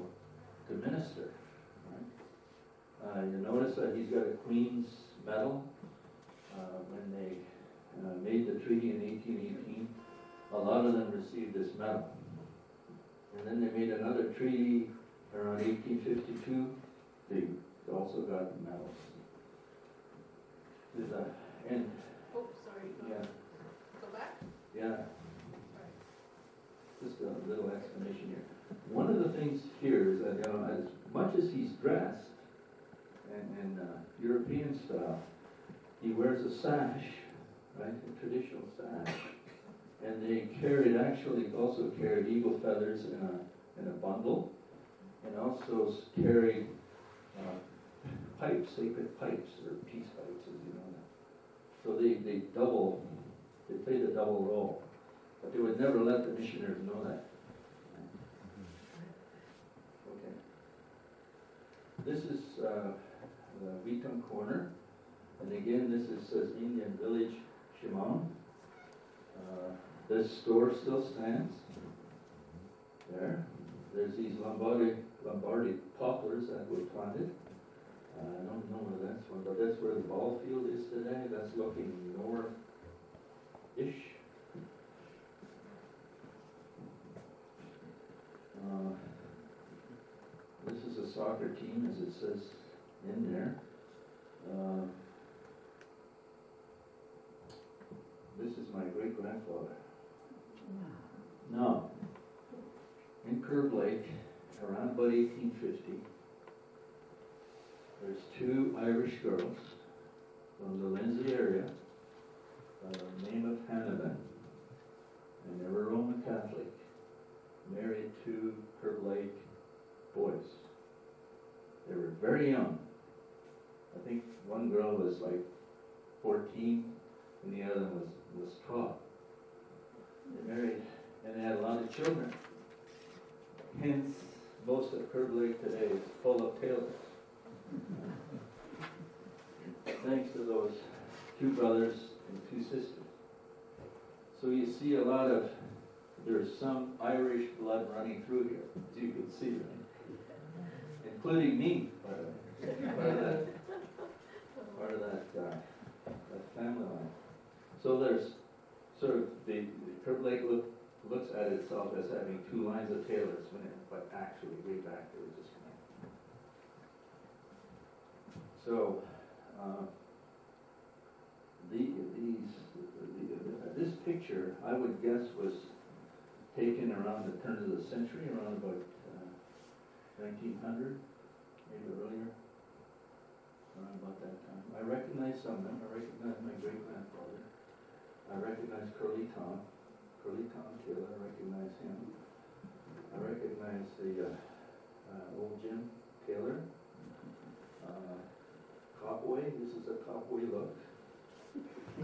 to minister. Right? You notice that he's got a Queen's Medal. When they made the treaty in 1818, a lot of them received this medal. And then they made another treaty around 1852. They also got the medals. And Oh, sorry. yeah, Go back? yeah. Just a little explanation here. One of the things here is that, as much as he's dressed in European style, he wears a sash, right, a traditional sash. And they also carried eagle feathers in a bundle, and also carried pipes, sacred pipes, or peace pipes, as you know that. So they played a double role, but they would never let the missionaries know that. Okay. This is the Weetum Corner, and again, this is says Indian Village, Shimon. This store still stands there. There's these Lombardy poplars that were planted. I don't know where that's from, but that's where the ball field is today. That's looking north-ish. This is a soccer team, as it says in there. This is my great-grandfather. Now, in Curve Lake, around about 1850, there's two Irish girls from the Lindsay area by the name of Hannah, and they were Roman Catholic, married two Curve Lake boys. They were very young. I think one girl was like 14 and the other was 12. They married and they had a lot of children. Hence, most of Curve Lake today is full of tailors. Thanks to those two brothers and two sisters. So you see a lot of, there's some Irish blood running through here, as you can see, right? Including me, by the way. Part of that family line. So there's sort of the Curve Lake looks at itself as having two lines of tailors, but actually way back there was just one. So this picture, I would guess, was taken around the turn of the century, around about 1900, maybe earlier, around about that time. I recognize some of them. I recognize my great-grandfather. I recognize Curly Tom Taylor. I recognize him. I recognize the old Jim Taylor. Copway. This is a Copway look. I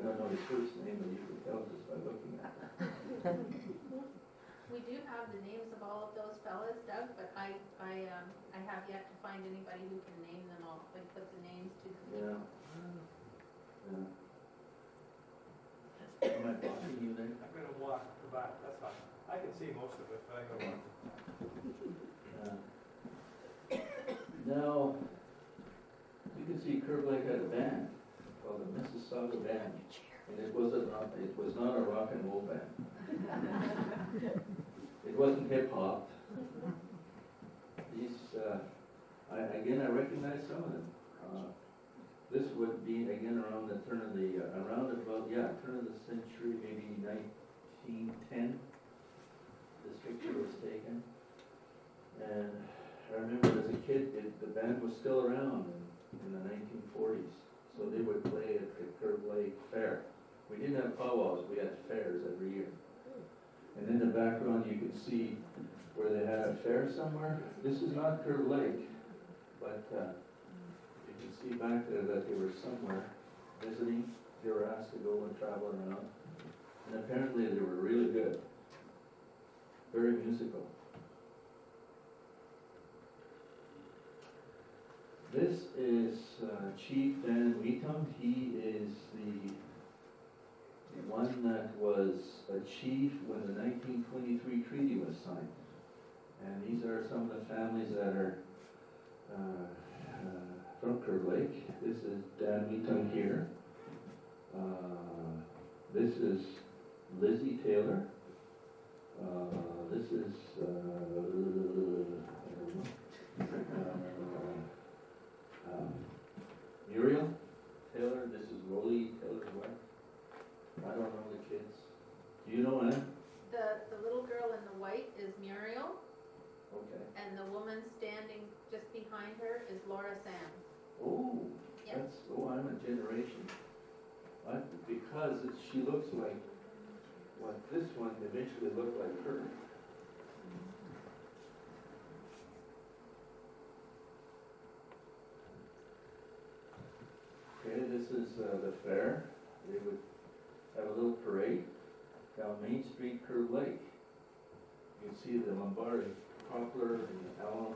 don't know his first name, but you can tell just by looking at him. We do have the names of all of those fellas, Doug, but I have yet to find anybody who can name them all, like put the names to the Yeah. Yeah. Am I blocking you there? I'm gonna walk the back, that's fine. I can see most of it, but I'm gonna walk. Now, you can see Curve Lake had a band called the Mississauga Band, and it was not a rock and roll band. It wasn't hip hop. These, I recognize some of them. This would be again around the turn of the turn of the century, maybe 1910. This picture was taken, and I remember as a kid, the band was still around in the 1940s, so they would play at the Curve Lake Fair. We didn't have powwows, we had fairs every year. And in the background, you can see where they had a fair somewhere. This is not Curve Lake, but you can see back there that they were somewhere visiting. They were asked to go and travel around, and apparently they were really good, very musical. This is Chief Dan Weetum. He is the one that was a chief when the 1923 treaty was signed. And these are some of the families that are from Curve Lake. This is Dan Weetum here. This is Lizzie Taylor. This is Muriel Taylor. This is Rolly Taylor's wife. I don't know the kids. Do you know Ann? The little girl in the white is Muriel, Okay. and the woman standing just behind her is Laura Sam. Oh, Yep. I'm a generation. Because she looks like what this one eventually looked like her. the fair. They would have a little parade down Main Street, Curve Lake. You can see the Lombardi poplar and the elm,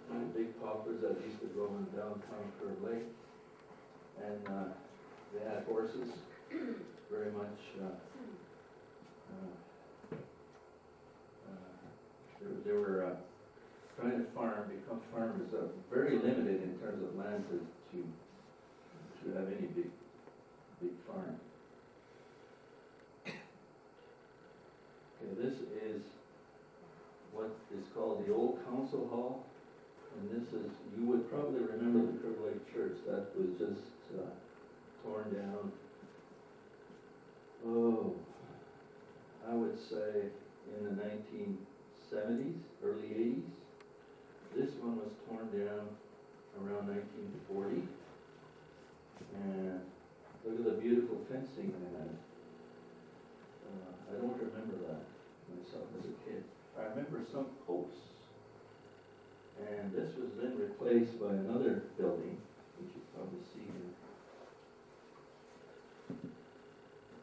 the big poplars that used to grow in downtown Curve Lake. And they had horses, very much, they were trying to become farmers, very limited in terms of land to have any big farm. Okay, this is what is called the Old Council Hall, and this is, you would probably remember the Curve Lake Church, that was just torn down. Oh, I would say in the 1970s, early 80s. This one was torn down around 1940. And look at the beautiful fencing they had. I don't remember that myself as a kid. I remember some posts. And this was then replaced by another building, which you probably see here.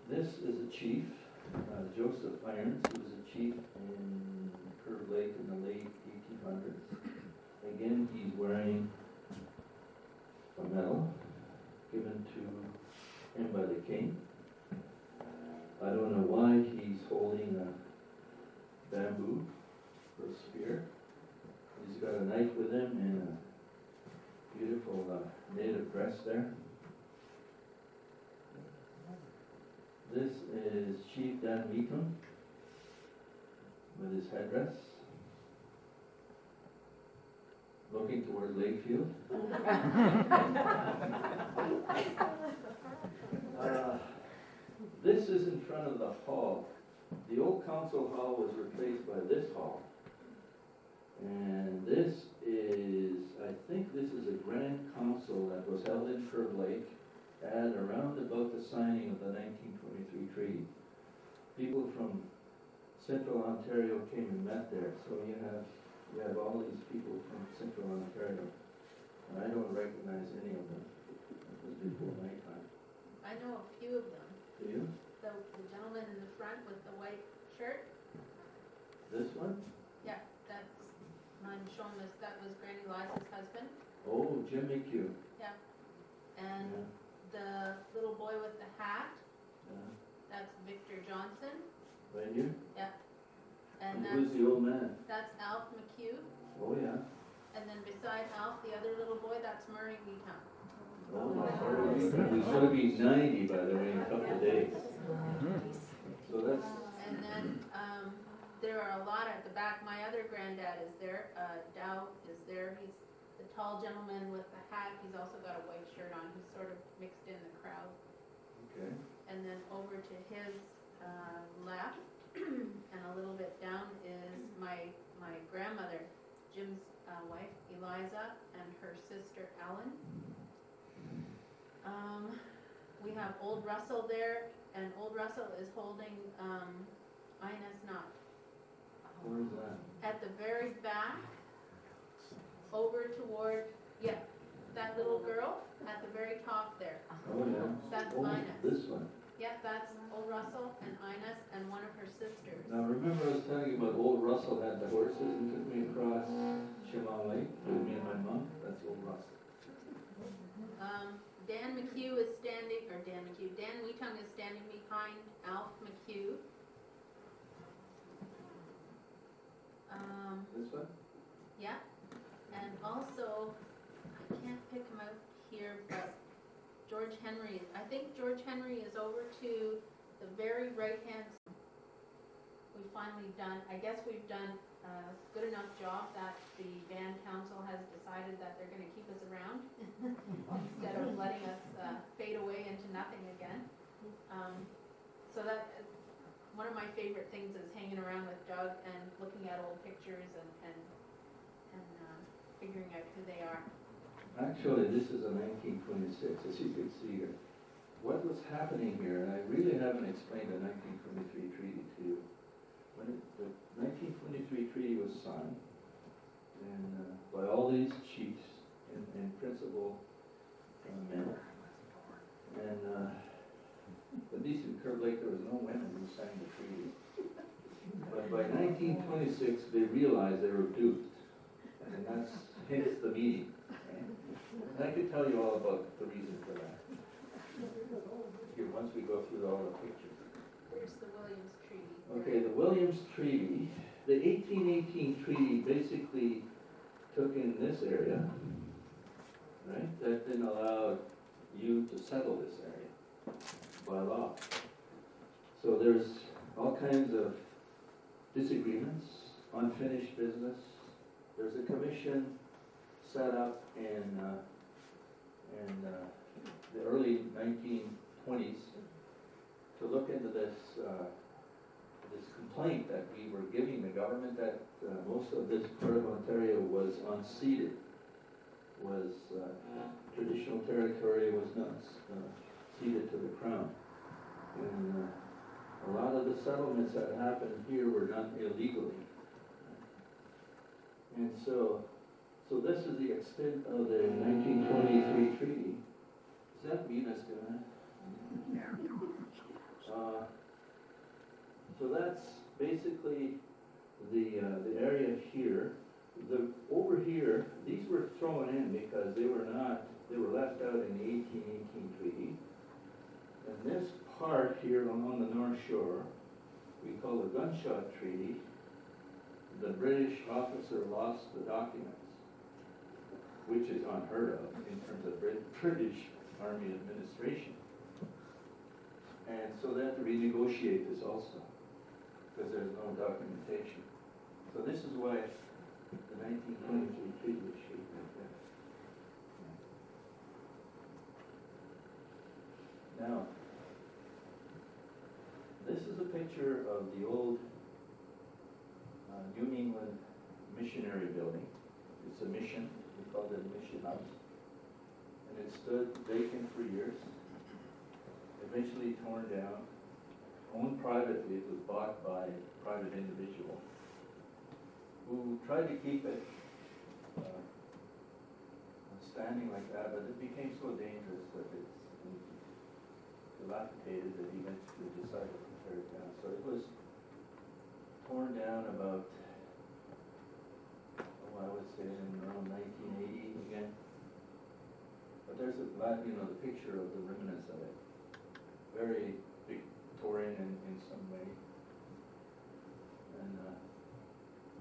This is a chief, Joseph Irons, who was a chief in Curve Lake in the late 1800s. Again, he's wearing a medal given to him by the king. I don't know why he's holding a bamboo for a spear. He's got a knife with him and a beautiful native dress there. This is Chief Dan Meekum with his headdress, looking toward Lakefield. This is in front of the hall. The old council hall was replaced by this hall. And this is, I think this is a grand council that was held in Curve Lake at around about the signing of the 1923 treaty. People from Central Ontario came and met there, so you have all these people from Central Ontario. And I don't recognize any of them. It was before my time. I know a few of them. Do you? The gentleman in the front with the white shirt, This one? yeah, that's, I'm showing this, that was Granny Liza's husband. Oh, Jim McHugh. And Yeah. the little boy with the hat, Yeah. that's Victor Johnson. Right here? And Who's the old man? that's Alf McHugh. Oh, yeah. And then beside Alf, the other little boy, that's Murray Weetown. Oh, he's gonna be 90, by the way, in a couple of days. So that's, And then, there are a lot at the back. My other granddad is there, Dow is there. He's the tall gentleman with the hat. He's also got a white shirt on. He's sort of mixed in the crowd. okay. And then over to his, left, and a little bit down is my grandmother, Jim's, wife, Eliza, and her sister, Ellen. We have Old Russell there, and Old Russell is holding, Ina's knot. Where's that? At the very back, over toward, that little girl, at the very top there. Oh, yeah. That's Oh, Ina. this one. That's Old Russell and Ina's and one of her sisters. Now, remember I was telling you about old Russell had the horses and took me across Chippewa Lake with me and my mom? That's old Russell. Dan McHugh is standing, or Dan Weetung is standing behind Alf McHugh. This one? And also, I can't pick him out here, but George Henry, I think George Henry is over to the very right-hand. We've finally done, I guess we've done a good enough job that the band council has decided that they're gonna keep us around instead of letting us fade away into nothing again. So that, one of my favorite things is hanging around with Doug and looking at old pictures and figuring out who they are. Actually, this is a 1926, as you can see here. What was happening here, and I really haven't explained the 1923 treaty to you. When the 1923 treaty was signed, and by all these chiefs and principal men, And, at least in Curve Lake, there was no women who signed the treaty. But by 1926, they realized they were duped, and that's hence the meeting. Right? And I could tell you all about the reason for that. Here, once we go through all the pictures. Where's the Williams Treaty? Okay, the Williams Treaty, the 1818 treaty basically took in this area, right? That then allowed you to settle this area by law. So there's all kinds of disagreements, unfinished business. There's a commission set up in the early 1920s to look into this complaint that we were giving the government that most of this part of Ontario was unceded, was traditional territory was not ceded to the crown. And a lot of the settlements that happened here were done illegally. And so this is the extent of the 1923 treaty. Is that me that's doing it? So that's basically the area here. Over here, these were thrown in because they were left out in the 1818 treaty. And this part here along the North Shore, we call the Gunshot Treaty. The British officer lost the documents, which is unheard of in terms of British Army administration. And so they have to renegotiate this also, because there's no documentation. So this is why the 1923 treaty was shaped like that. Now, this is a picture of the old New England missionary building. It's a mission, we called it a mission house. And it stood vacant for years, eventually torn down, owned privately. It was bought by a private individual who tried to keep it standing like that, but it became so dangerous that it's dilapidated that he eventually decided to tear it down. So it was torn down about, I would say around 1980 again. But there's the picture of the remnants of it. Very Victorian in some way. And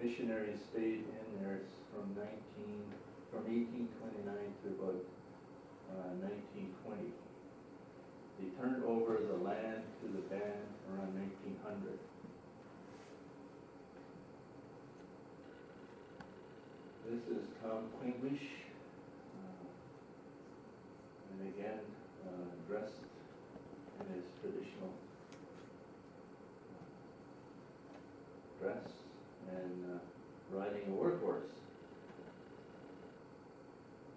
missionaries stayed in there from 1829 to about 1920. They turned over the land to the band around 1900. This is Tom Quinglish, and again, dressed in his traditional dress and riding a workhorse.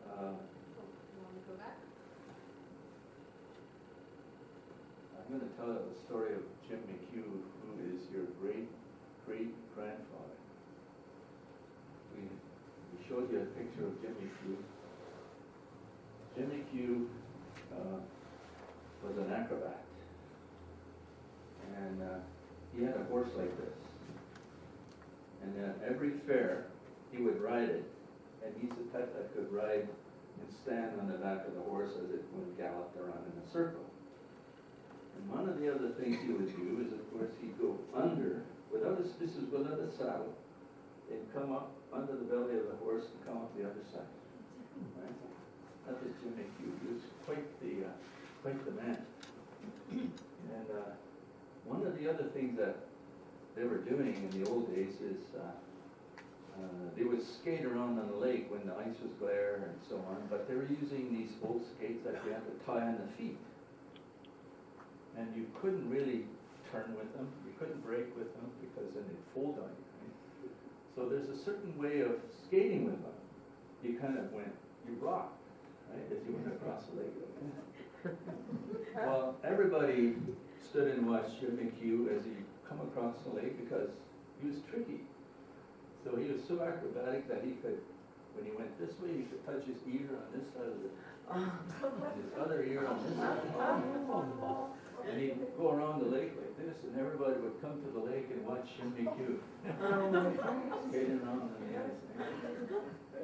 You want to go back? I'm going to tell the story of Jim McHugh, who is your great-great-grandfather. We showed you a picture of Jim McHugh. Jim McHugh was an acrobat, and he had a horse like this. And at every fair, he would ride it, and he's a type that could ride and stand on the back of the horse as it would gallop around in a circle. And one of the other things he would do is, of course, he'd go under, without a saddle, and come up under the belly of the horse and come up the other side. Right? That was Jim McHugh. He was quite the man. And one of the other things that they were doing in the old days is they would skate around on the lake when the ice was glare and so on, but they were using these old skates that you had to tie on the feet. And you couldn't really turn with them, you couldn't brake with them because then they'd fold on you. Right? So there's a certain way of skating with them. You kind of you rocked, right, as you went across the lake. Well, everybody stood and watched Jim McHugh as he come across the lake because he was tricky. So he was so acrobatic that he could, when he went this way, he could touch his ear on this side of the His other ear on this side. And he'd go around the lake like this, and everybody would come to the lake and watch him make cute. Skating around on the ice.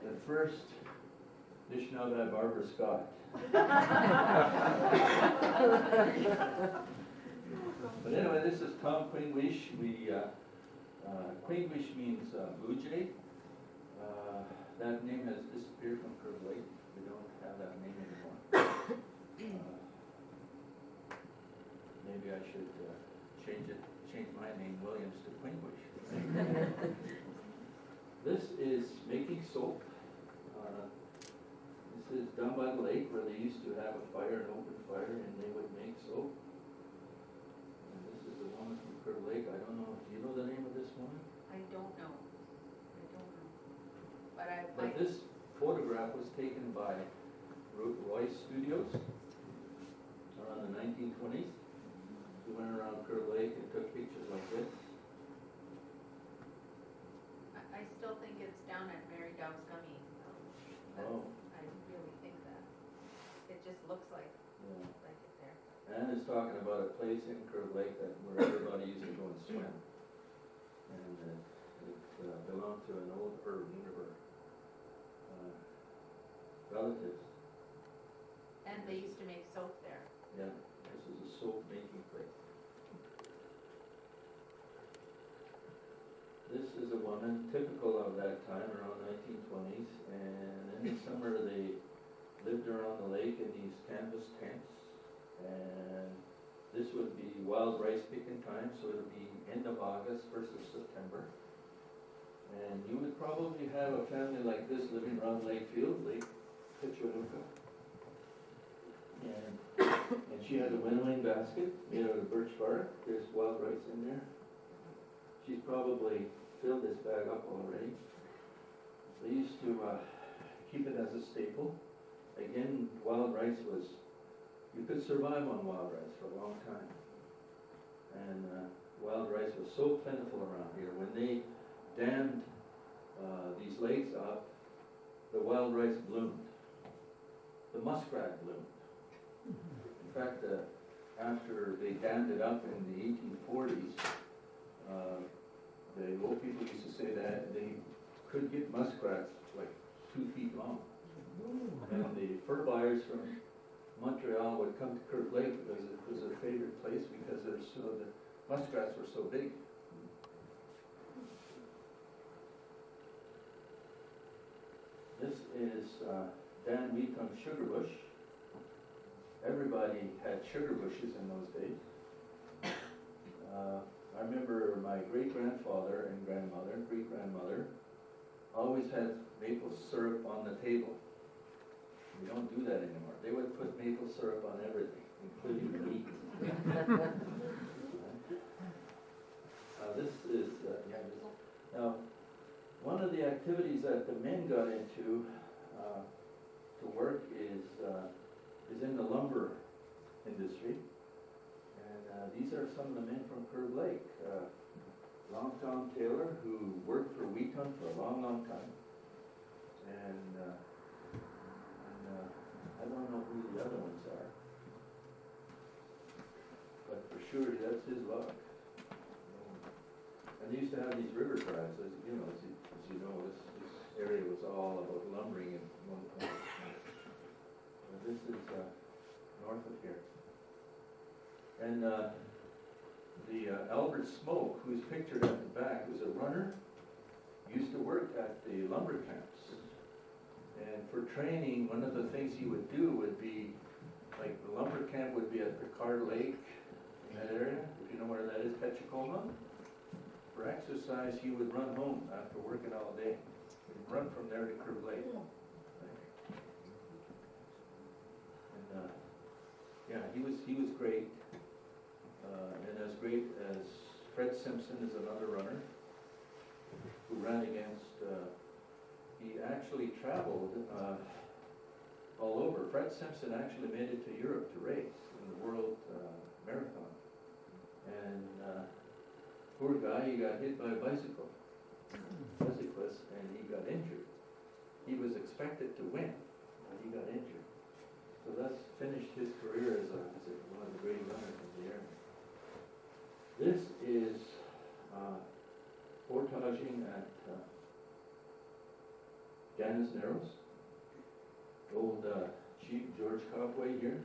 The first Nishnawbe Barbara Scott. But anyway, this is Tom Queenwish. Queenwish means blue jay. That name has disappeared from Curve Lake. We don't have that name anymore. Maybe I should change my name Williams to Queenwish. This is making soap. This is down by the lake where they used to have a fire, an open fire, and they would make soap. And this is the woman from Curve Lake. I don't know, do you know the name of this woman? I don't know. But But this photograph was taken by Royce Studios around the 1920s. He went around Curve Lake and took pictures like this. I still think it's down at Mary Dow's Gummy. Oh. I really think that. It just looks like Yeah. it there. Ann is talking about a place in Curve Lake where everybody used to go and swim. And it belonged to an old one of her relatives. And they used to make soap there. Yeah, this is a soap making place. This is a woman typical of that time, around 1920s, and in the summer they lived around the lake in these canvas tents, and this would be wild rice picking time, so it would be end of August, 1st of September. And you would probably have a family like this living around Lakefield, Lake Chippewa. And she had a winnowing basket made out of birch bark. There's wild rice in there. She's probably filled this bag up already. They used to keep it as a staple. Again, wild rice was, you could survive on wild rice for a long time. And wild rice was so plentiful around here. When they dammed these lakes up, the wild rice bloomed. The muskrat bloomed. In fact, after they dammed it up in the 1840s, the old people used to say that they could get muskrats like 2 feet long. And the fur buyers from Montreal would come to Curve Lake because it was their favorite place because the muskrats were so big. This is Dan Weetum's sugar bush. Everybody had sugar bushes in those days. I remember my great-grandfather and grandmother, great-grandmother, always had maple syrup on the table. We don't do that anymore. They would put maple syrup on everything, including meat. This is, now, one of the activities that the men got into to work is in the lumber industry. And these are some of the men from Curve Lake. Long Tom Taylor, who worked for Weetum for a long, long time. And I don't know who the other ones are. But for sure, that's his log. And they used to have these river drives, as you know, this area was all about lumbering at one point. But this is north of here. And the Albert Smoke, who's pictured at the back, who's a runner, used to work at the lumber camps. And for training, one of the things he would do would be, like the lumber camp would be at Picard Lake, in that area, if you know where that is, Petchacoma. For exercise, he would run home after working all day. He'd run from there to Curve Lake. And yeah, he was great. And as great as Fred Simpson is another runner who ran against, he actually traveled all over. Fred Simpson actually made it to Europe to race in the World Marathon. And poor guy, he got hit by a bicyclist, and he got injured. He was expected to win, but he got injured. thus finished his career as one of the great runners of the area. This is portaging at Gannon's Narrows, old Chief George Cobway here.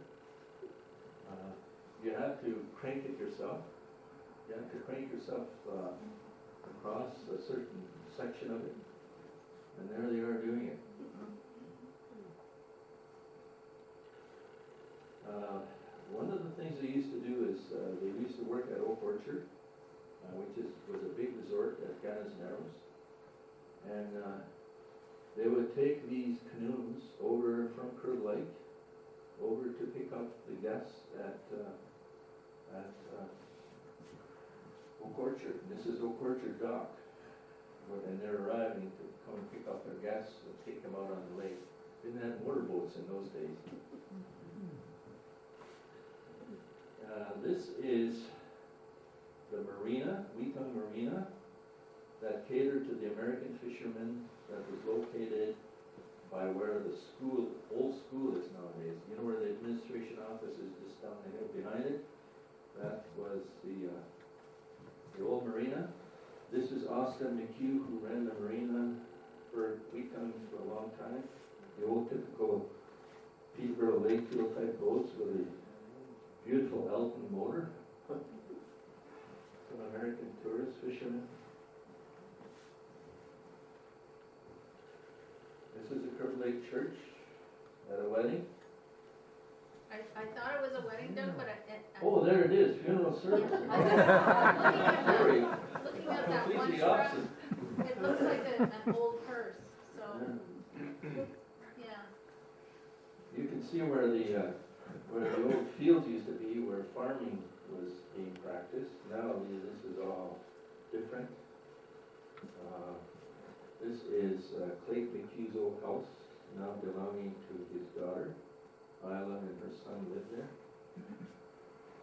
You have to crank it yourself. You have to crank yourself across a certain section of it, and there they are doing it. One of the things they used to do is they used to work at Oak Orchard, which was a big resort at Gannon's Narrows, and they would take these canoes over from Curve Lake over to pick up the guests at Oak Orchard. This is Oak Orchard Dock, and they're arriving to come and pick up their guests and take them out on the lake. Didn't have motorboats in those days. This is the marina, Weetong Marina, that catered to the American fishermen, that was located by where the school, old school is nowadays. You know where the administration office is, just down the hill behind it? That was the old marina. This is Austin McHugh, who ran the marina for Weetong for a long time. The old typical Peterborough Lakefield type boats with a beautiful Elton motor. Some American tourist fishermen. This is the Curve Lake Church at a wedding. I thought it was a wedding done, but Oh, there it is, funeral service. Sorry. looking at that one Completely truck, opposite. it looks like an old hearse, so, yeah. You can see where the old fields used to be, where farming was being practiced. Now this is all different. This is Clayton McHugh's old house, now belonging to his daughter. Isla and her son live there.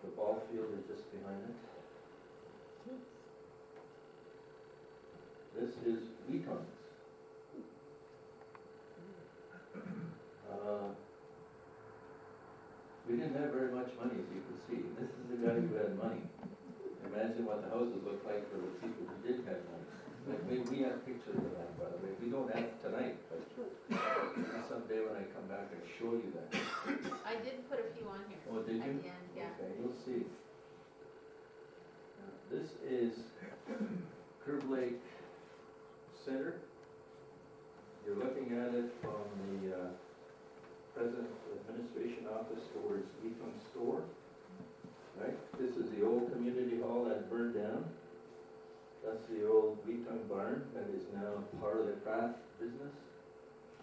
The ball field is just behind it. This is Weetong's. We didn't have very much money, as you can see. This is the guy who had money. Imagine what the houses look like for the people who did have money. Like we have pictures of that, by the way. We don't have it tonight, but someday when I come back, I'll show you that. I did put a few on here. Oh, did you? At the end, yeah. Okay, you'll see. This is Curve Lake Center. You're looking at it from the present administration office towards Weetong Store. Right? This is the old community hall that burned down. That's the old Weetong barn that is now part of the craft business.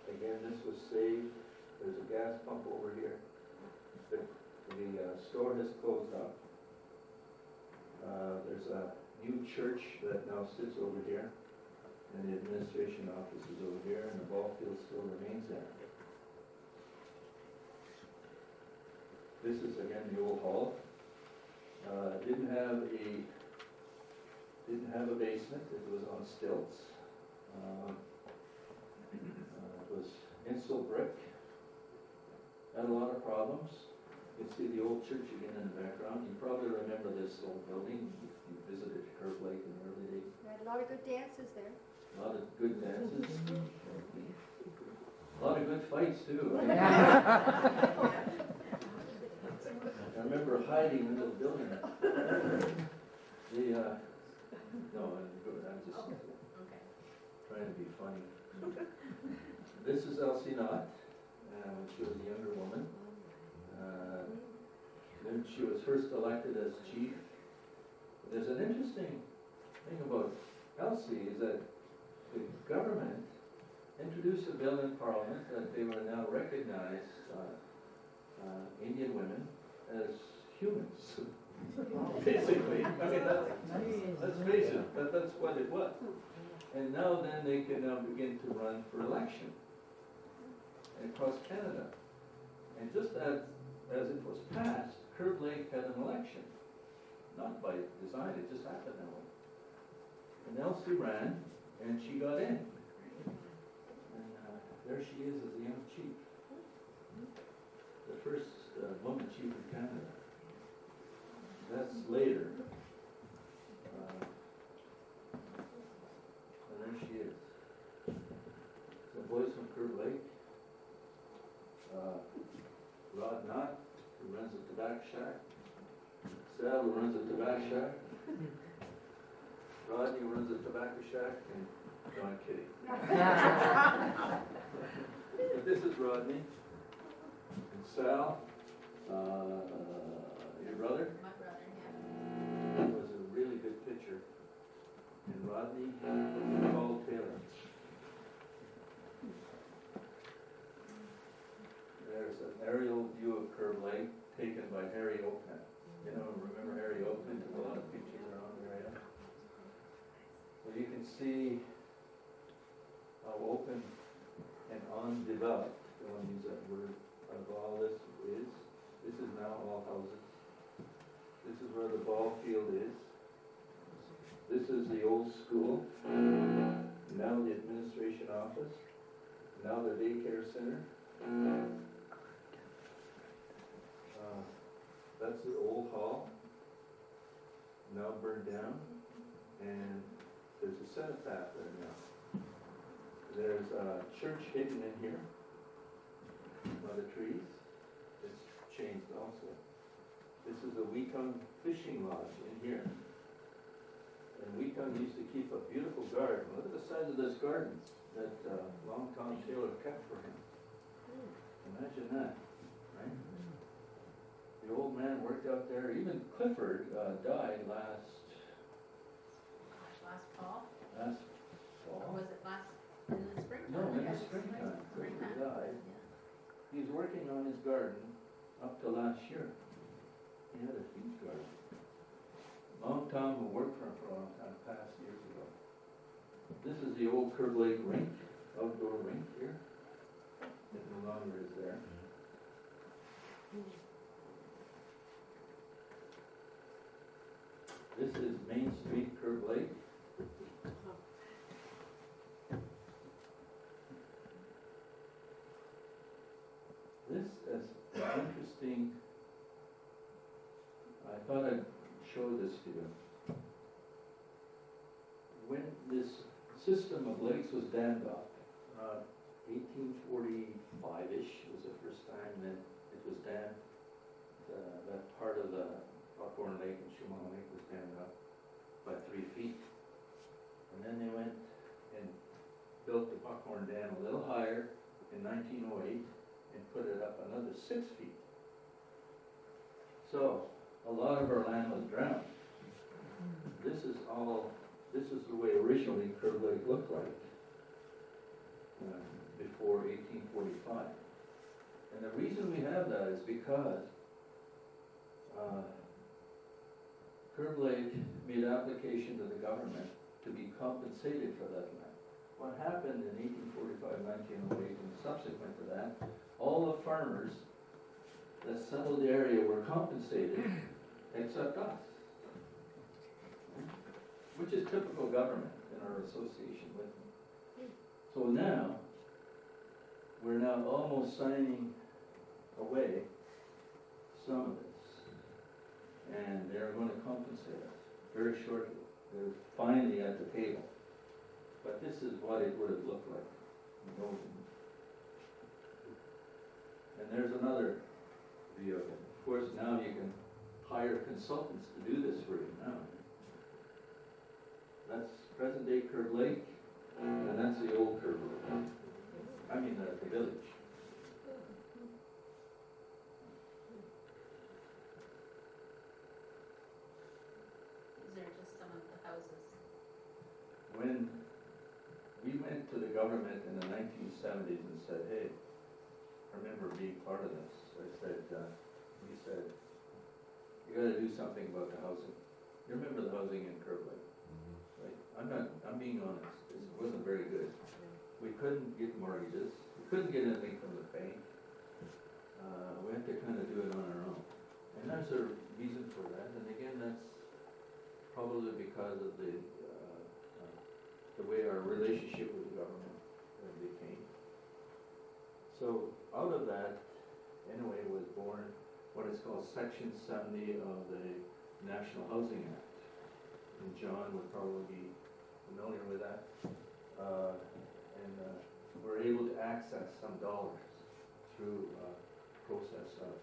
Again, this was saved. There's a gas pump over here. The store has closed up. There's a new church that now sits over here, and the administration office is over here, and the ball field still remains there. This is again the old hall. Didn't have a basement. It was on stilts. It was insul brick. Had a lot of problems. You can see the old church again in the background. You probably remember this old building if you visited Curve Lake in the early days. We had a lot of good dances there. A lot of good dances. A lot of good fights too. I remember hiding in the building. No, I'm just Okay. trying to be funny. This is Elsie Knott, when she was a younger woman. Then she was first elected as chief. There's an interesting thing about Elsie is that the government introduced a bill in Parliament that they will now recognize Indian women as humans. Basically, I mean, let's face it, that's what it was. And now then they can now begin to run for election across Canada. And just as it was passed, Curve Lake had an election. Not by design, it just happened that way. And Elsie ran, and she got in. And there she is as a young chief. The first chief in Canada. That's later. And there she is. The boys from Curve Lake. Rod Knott, who runs the tobacco shack. Sal, who runs the tobacco shack. Rodney, who runs the tobacco shack. And no, I'm kidding. But this is Rodney. And Sal, your brother. My brother, yeah. That was a really good picture. And Rodney, Paul Taylor. There's an aerial view of Curve Lake taken by Harry Oakman. You know, remember Harry Oakman? Took a lot of pictures around the area. So you can see how open and undeveloped, I want to use that word, of all this is. This is now all houses. This is where the ball field is. This is the old school. Now the administration office. Now the daycare center. That's the old hall, now burned down, and there's a cenotaph there now. There's a church hidden in here by the trees. It's changed also. This is a Weekung fishing lodge in here. And Weekung used to keep a beautiful garden. Look at the size of this garden that Long Tom Taylor kept for him. Imagine that, right? The old man worked out there. Even Clifford died last fall? fall. Or was it in the springtime? No, in the Yes, springtime. Clifford Springtime. died. Yeah. He was working on his garden up to last year. He had a huge garden. Long Tom, who worked for him for a long time, passed years ago. This is the old Curve Lake rink, outdoor rink here. It no longer is there. This is Main Street, Curve Lake. This is interesting. I thought I'd show this to you. When this system of lakes was dammed up, 1845-ish was the first time that it was dammed. That part of the Buckhorn Lake and Chippewa Lake was dammed up by 3 feet. And then they went and built the Buckhorn Dam a little higher in 1908 and put it up another 6 feet. So a lot of our land was drowned. This is the way originally Curve Lake looked like before 1845. And the reason we have that is because Curve Lake made application to the government to be compensated for that land. What happened in 1845, 1908, and subsequent to that, all the farmers that settled the area were compensated except us, which is typical government in our association with them. So now, we're now almost signing away some of this. And they're going to compensate us very shortly. They're finally at the table. But this is what it would have looked like. And there's another view of it. Of course, now you can hire consultants to do this for you now. That's present day Curve Lake, and that's the old Curve Lake. I mean, the village. These are just some of the houses. When we went to the government in the 1970s and said, hey, I remember being part of this. I said, we said, you gotta do something about the housing. You remember the housing in Curve Lake, right? I'm being honest, it wasn't very good. We couldn't get mortgages, we couldn't get anything from the bank. We had to kind of do it on our own. And there's a reason for that, and again, that's probably because of the way our relationship with the government became. So out of that, anyway, was born what is called Section 70 of the National Housing Act. And John would probably be familiar with that. We're able to access some dollars through a process of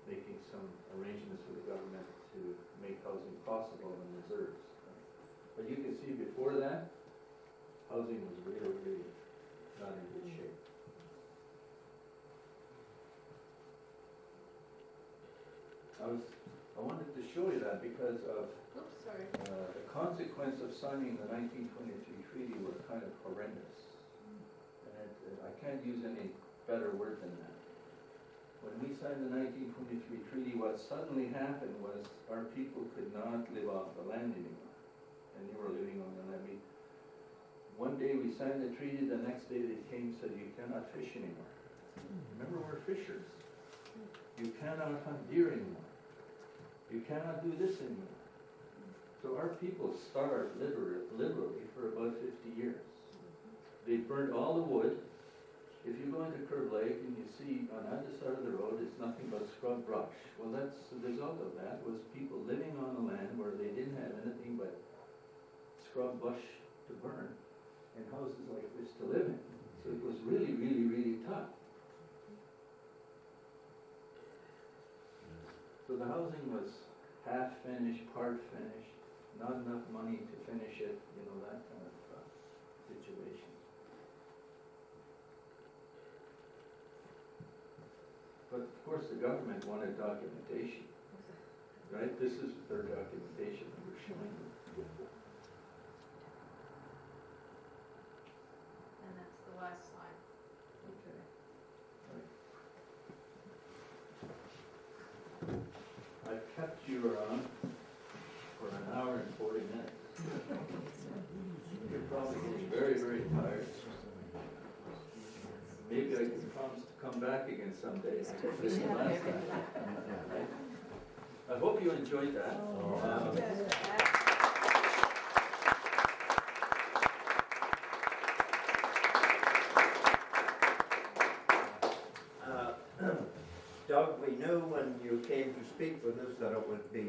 making some arrangements with the government to make housing possible in reserves. But you can see before that, housing was really, really not in good shape. I wanted to show you that because of Oops, sorry. the consequence of signing the 1923 treaty were kind of horrendous. And I can't use any better word than that. When we signed the 1923 treaty, what suddenly happened was our people could not live off the land anymore. And they were living on the land. One day we signed the treaty, the next day they came and said, you cannot fish anymore. Remember, we're fishers. You cannot hunt deer anymore. You cannot do this anymore. So our people starved literally for about 50 years. They burned all the wood. If you go into Curve Lake and you see on either side of the road, it's nothing but scrub brush. Well, that's the result of that was people living on the land where they didn't have anything but scrub bush to burn and houses like this to live in. So it was really, really, really tough. So the housing was half finished, part finished, not enough money to finish it, you know, that kind of situation. But of course the government wanted documentation, right? This is their documentation that we're showing you. And that's the last slide. Okay. Right. I've kept you around for an hour and 40 minutes. You're probably getting very, very tired. Maybe I can promise to come back again someday. This is the last time. I hope you enjoyed that. Doug, we knew when you came to speak with us that it would be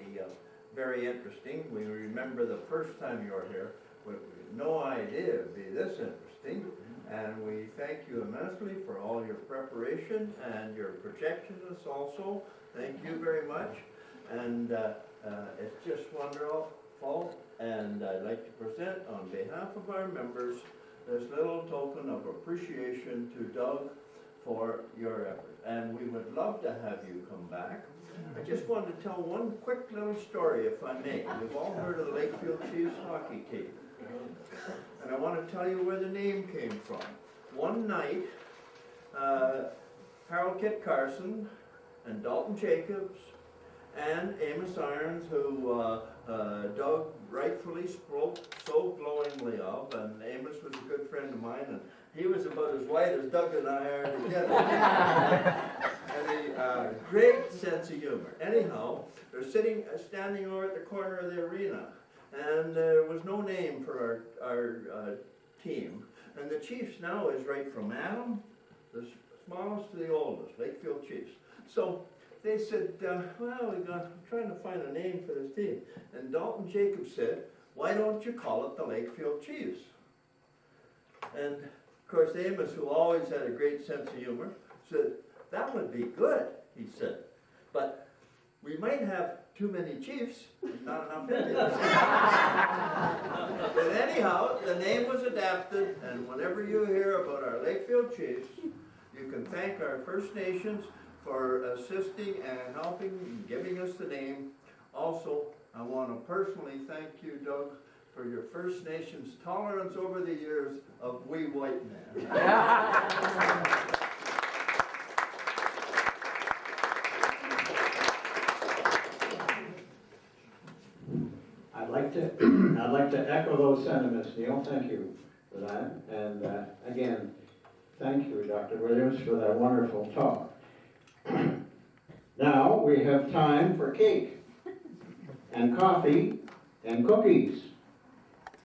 very interesting. We remember the first time you were here, we had no idea it would be this interesting. And we thank you immensely for all your preparation and your projections also. Thank you very much. And it's just wonderful. And I'd like to present on behalf of our members this little token of appreciation to Doug for your effort. And we would love to have you come back. I just wanted to tell one quick little story, if I may. We've all heard of the Lakefield Chiefs Hockey team. And I want to tell you where the name came from. One night, Harold Kit Carson and Dalton Jacobs and Amos Irons, who Doug rightfully spoke so glowingly of, and Amos was a good friend of mine, and he was about as white as Doug and I are together. And a great sense of humor. Anyhow, they're standing over at the corner of the arena, and there was no name for our team. And the Chiefs now is right from Adam, the smallest to the oldest, Lakefield Chiefs. So they said, well, I'm trying to find a name for this team. And Dalton Jacobs said, why don't you call it the Lakefield Chiefs? And of course Amos, who always had a great sense of humor, said, that would be good, he said. But we might have too many Chiefs, and not enough Indians. But anyhow, the name was adapted, and whenever you hear about our Lakefield Chiefs, you can thank our First Nations for assisting and helping and giving us the name. Also, I want to personally thank you, Doug, for your First Nations tolerance over the years of we white men. I'd like to echo those sentiments, Neil. Thank you for that. And again, thank you, Dr. Williams, for that wonderful talk. Now we have time for cake and coffee and cookies.